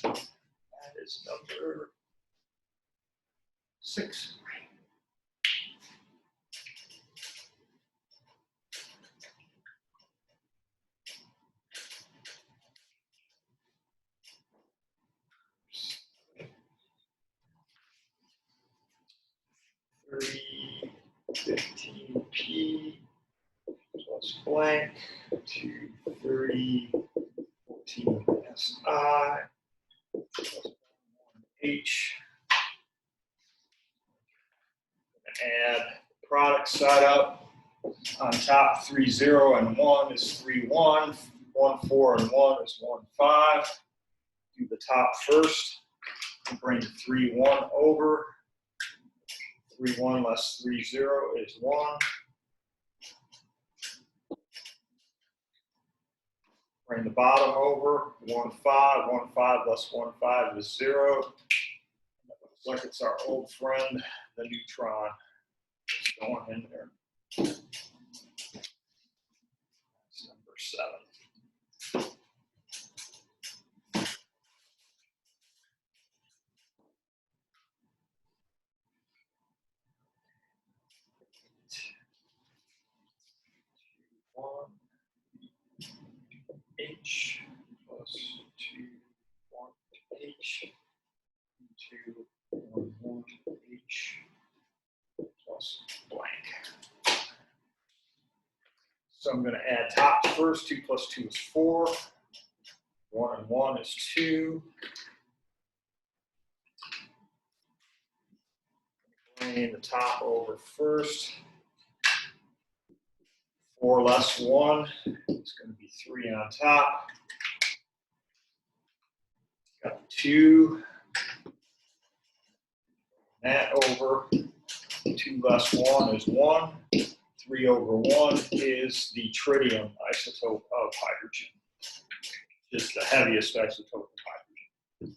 That is number 6. Three 15p plus blank to 30 14 si plus 1h. Add product side up. On top, 3, 0, and 1 is 3, 1. 1, 4, and 1 is 1, 5. Do the top first. Bring 3, 1 over. 3, 1 less 3, 0 is 1. Bring the bottom over. 1, 5. 1, 5 less 1, 5 is 0. It looks like it's our old friend, the neutron. It's going in there. That's number 7. One H plus 2, 1 H, 2, 1, 1 H plus blank. So I'm going to add top first. 2 plus 2 is 4. 1 and 1 is 2. Bring the top over first. 4 less 1 is going to be 3 on top. Got 2. That over. 2 less 1 is 1. 3 over 1 is the tritium isotope of hydrogen. Just the heaviest isotope of hydrogen.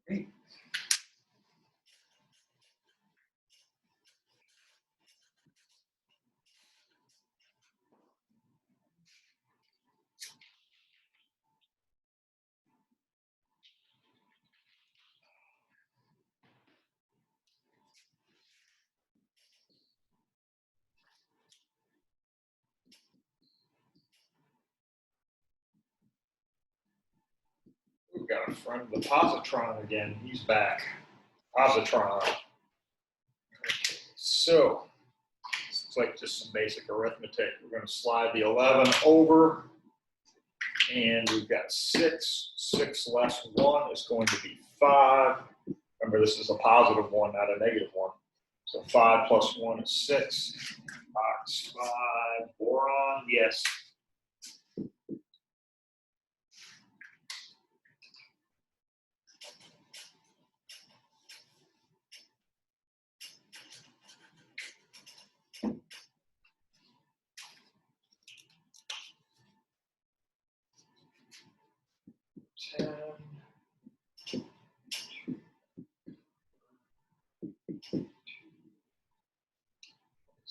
Great. We've got a friend, the positron again. He's back. Positron. Okay. So, it's like just some basic arithmetic. We're going to slide the 11 over, and we've got 6. 6 less 1 is going to be 5. Remember, this is a positive 1, not a negative 1. So 5 plus 1 is 6. Box 5. Boron, yes.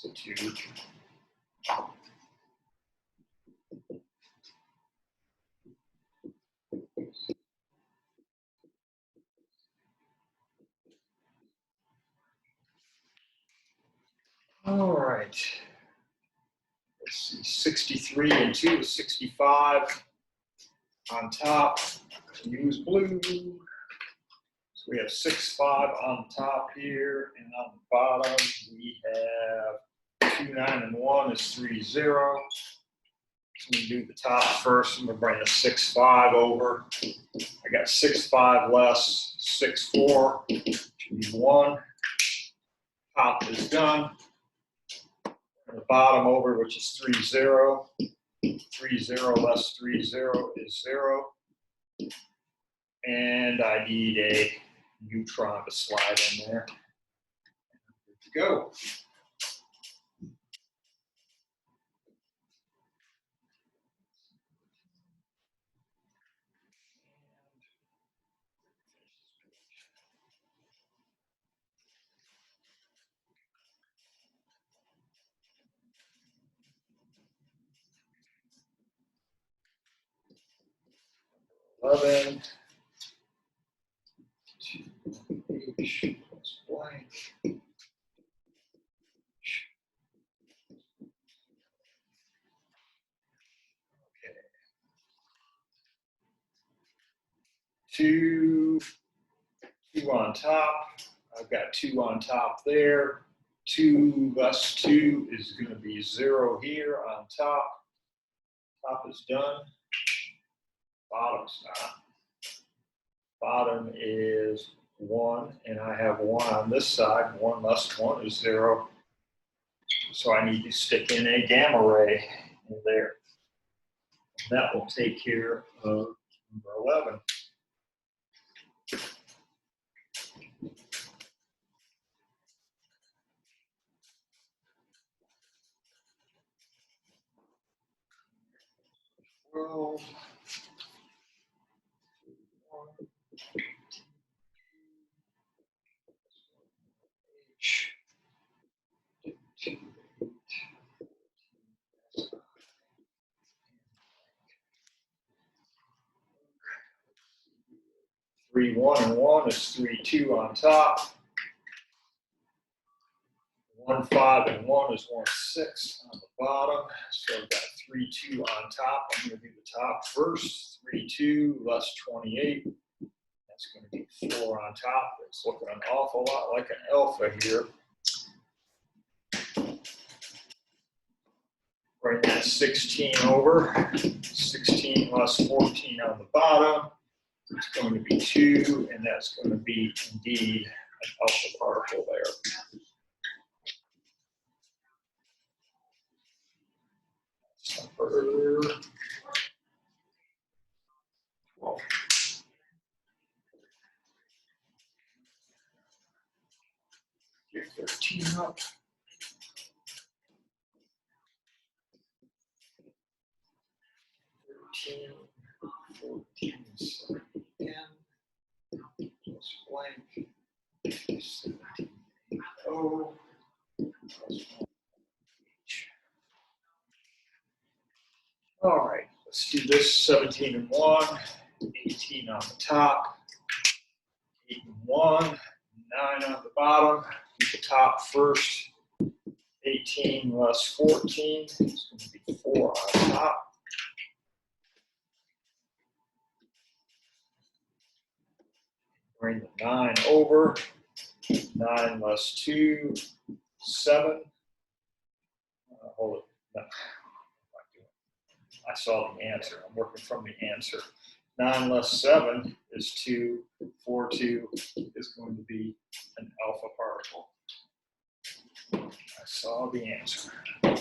It's a 2. All right. let's see, 63 and 2 is 65 on top. Use blue. So we have 6-5 on the top here, and on the bottom we have 2, 9, and 1 is 3, 0. So we do the top first. I'm going to bring the 6-5 over. I got 6-5 less 6-4. Should be 1. Top is done. Bring the bottom over, which is 3, 0. 3, 0 less 3, 0 is 0. And I need a neutron to slide in there. Good to go. H plus blank. Okay. 2 on top. I've got 2 on top there. 2 less 2 is going to be 0 here on top. Top is done. Bottom's not. Bottom is 1, and I have 1 on this side. 1 less 1 is 0. So I need to stick in a gamma ray in there. That will take care of number 11. Well, H, 3, 1, and 1 is 3, 2 on top. 1, 5, and 1 is 1, 6 on the bottom. So I've got 3, 2 on top. I'm going to do the top first. 3, 2 less 28. That's going to be 4 on top. It's looking an awful lot like an alpha here. Bring that 16 over. 16 less 14 on the bottom. It's going to be 2, and that's going to be indeed an alpha particle there. Number 12. Get 13 up. 13, 14, 10, plus blank, 17, 0, plus 1. All right, let's do this 17 and 1, 18 on the top, 8 and 1, 9 on the bottom. Do the top first. 18 less 14 is going to be 4 on top. Bring the 9 over. 9 less 2, 7. Hold it. No. I saw the answer. I'm working from the answer. 9 less 7 is 2. 4, 2 is going to be an alpha particle. I saw the answer. All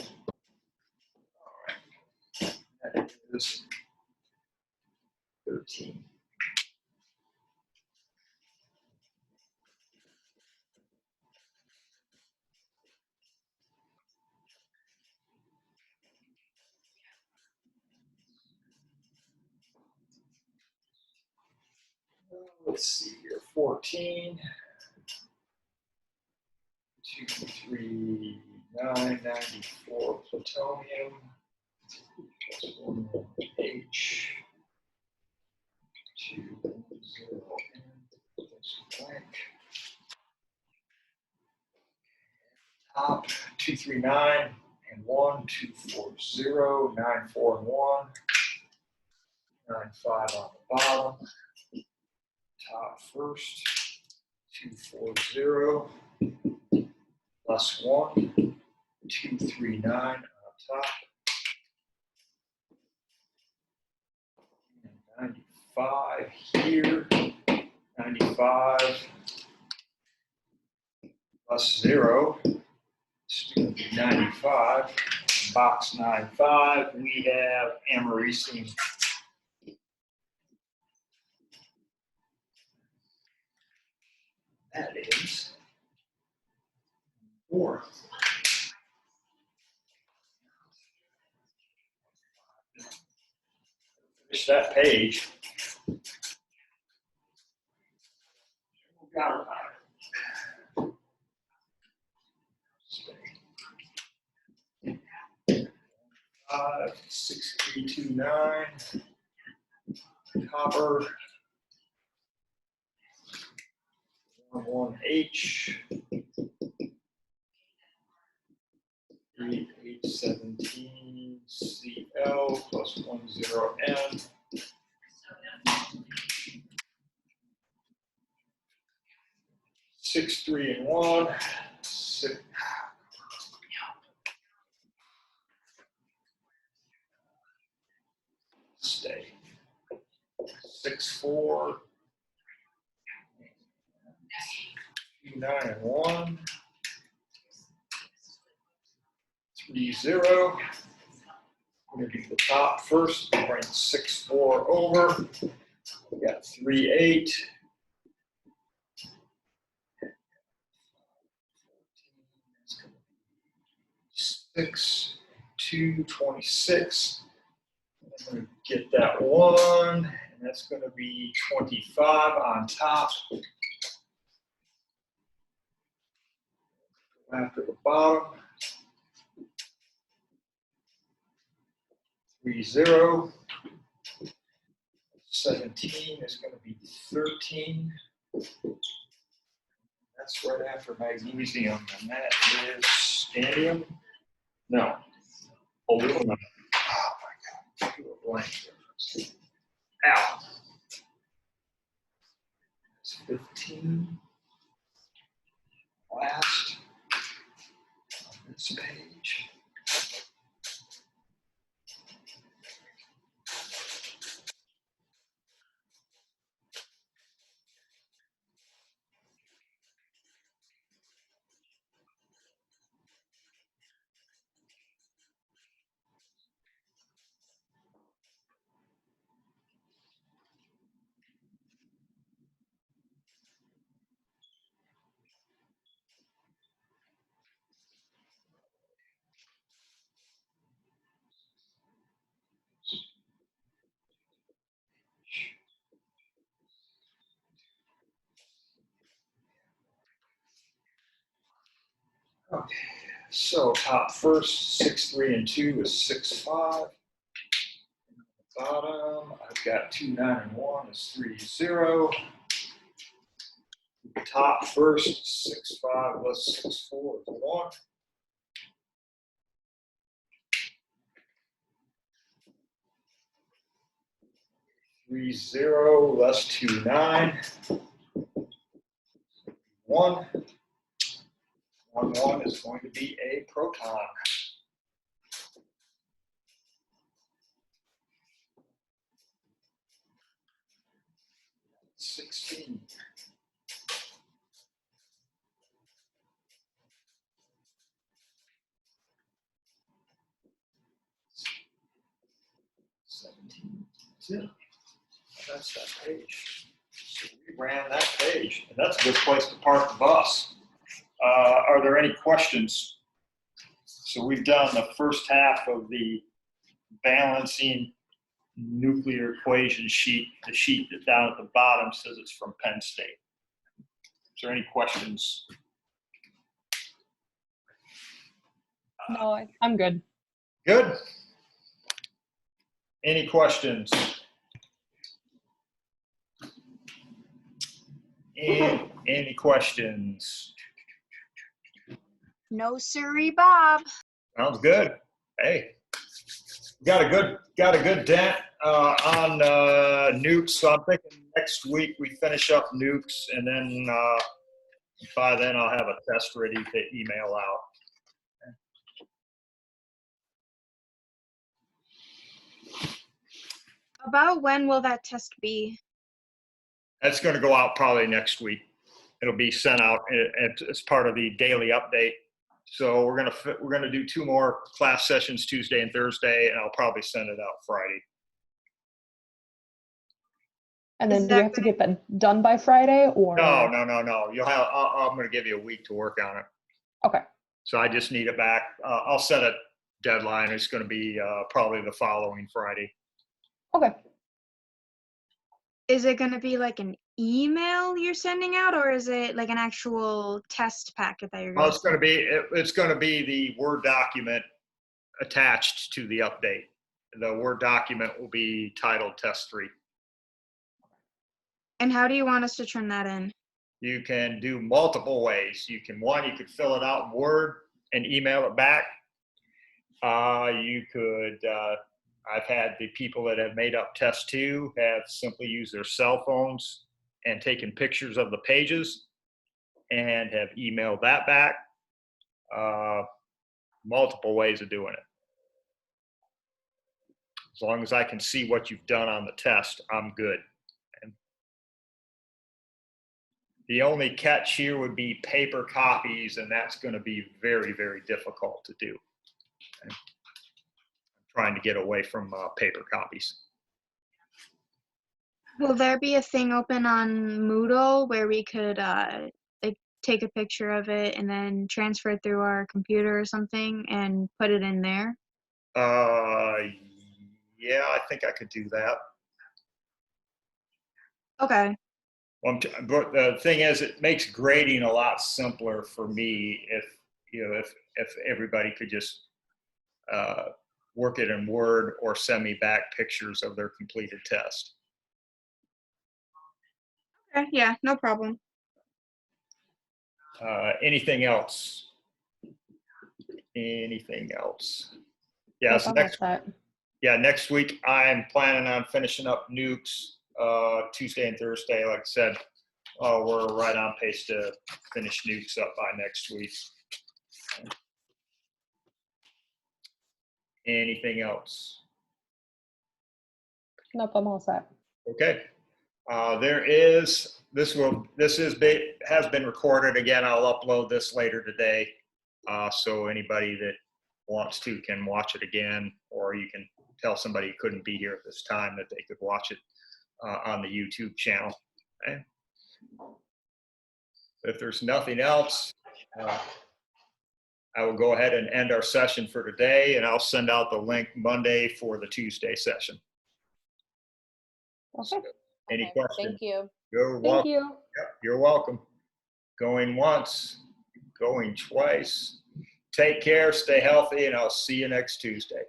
right. That is 13. Let's see here. 14. 2, 3, 9, 94 plutonium. Plus 1 H. 2, 0 N. Plus blank. Top 2, 3, 9. and 1, 2, 4, 0, 9, 4, and 1, 9, 5 on the bottom. Top first, 2, 4, 0, plus 1, 2, 3, 9 on top. And 95 here, 95 plus 0, it's going to be 95. Box 95, we have americium. That is 4. Finish that page. Got it. 6329 copper 11H 3817 Cl plus 10N 6, 3, and 1 6. Stay 6, 4 2, 9, and 1 3, 0. I'm going to do the top first. Bring 6, 4 over. We got 3, 8. 6, 2, 26. I'm going to get that 1, and that's going to be 25 on top. After the bottom. 3, 0. 17 is going to be 13. That's right after magnesium, and that is scandium. No, aluminum. Oh my God, do a blank difference. Ow. It's 15. Last on this page. Okay, so top first, 6, 3, and 2 is 6, 5. Bottom, I've got 2, 9, and 1 is 3, 0. Top first, 6, 5 less 6, 4 is 1. Three, 0 less 2, 9. 1. 1, 1 is going to be a proton. 16. 17. That's it. That's that page. So we ran that page, and that's a good place to park the bus. Are there any questions? So we've done the first half of the balancing nuclear equation sheet. The sheet that down at the bottom says it's from Penn State. Is there any questions? No, I'm good. Good. Any questions? Any questions? No, sirree, Bob. Sounds good. Hey, got a good dent on Nukes. So I'm thinking next week we finish up Nukes, and then by then I'll have a test ready to email out. About when will that test be? That's going to go out probably next week. It'll be sent out as part of the daily update. So we're gonna do 2 more class sessions Tuesday and Thursday, and I'll probably send it out Friday. And then Is do we that have to get that done by Friday or? No. You'll have. I'm going to give you a week to work on it. Okay. So I just need it back. I'll set a deadline. It's going to be probably the following Friday. Okay. Is it going to be like an email you're sending out, or is it like an actual test packet that you're Well, going to it's going to be the Word document attached to the update. The Word document will be titled Test 3. And how do you want us to turn that in? You can do multiple ways. You could fill it out in Word and email it back. I've had the people that have made up test 2 have simply used their cell phones and taken pictures of the pages and have emailed that back. Multiple ways of doing it. As long as I can see what you've done on the test, I'm good. And the only catch here would be paper copies, and that's going to be very, very difficult to do. I'm trying to get away from paper copies. Will there be a thing open on Moodle where we could like take a picture of it and then transfer it through our computer or something and put it in there? Yeah, I think I could do that. Okay. But the thing is, it makes grading a lot simpler for me if everybody could just work it in Word or send me back pictures of their completed test. Okay. Yeah, no problem. Anything else? Anything else? Yeah, Nope, so I'm all set. next week I'm planning on finishing up Nukes Tuesday and Thursday. Like I said, we're right on pace to finish Nukes up by next week. Anything else? Nope, I'm all set. Okay. Has been recorded again. I'll upload this later today. So anybody that wants to can watch it again, or you can tell somebody who couldn't be here at this time that they could watch it on the YouTube channel. Okay. If there's nothing else, I will go ahead and end our session for today, and I'll send out the link Monday for the Tuesday session. Okay. Any Okay, questions? Thank you. You're Thank welcome. you. Yep, you're welcome. Going once, going twice. Take care, stay healthy, and I'll see you next Tuesday.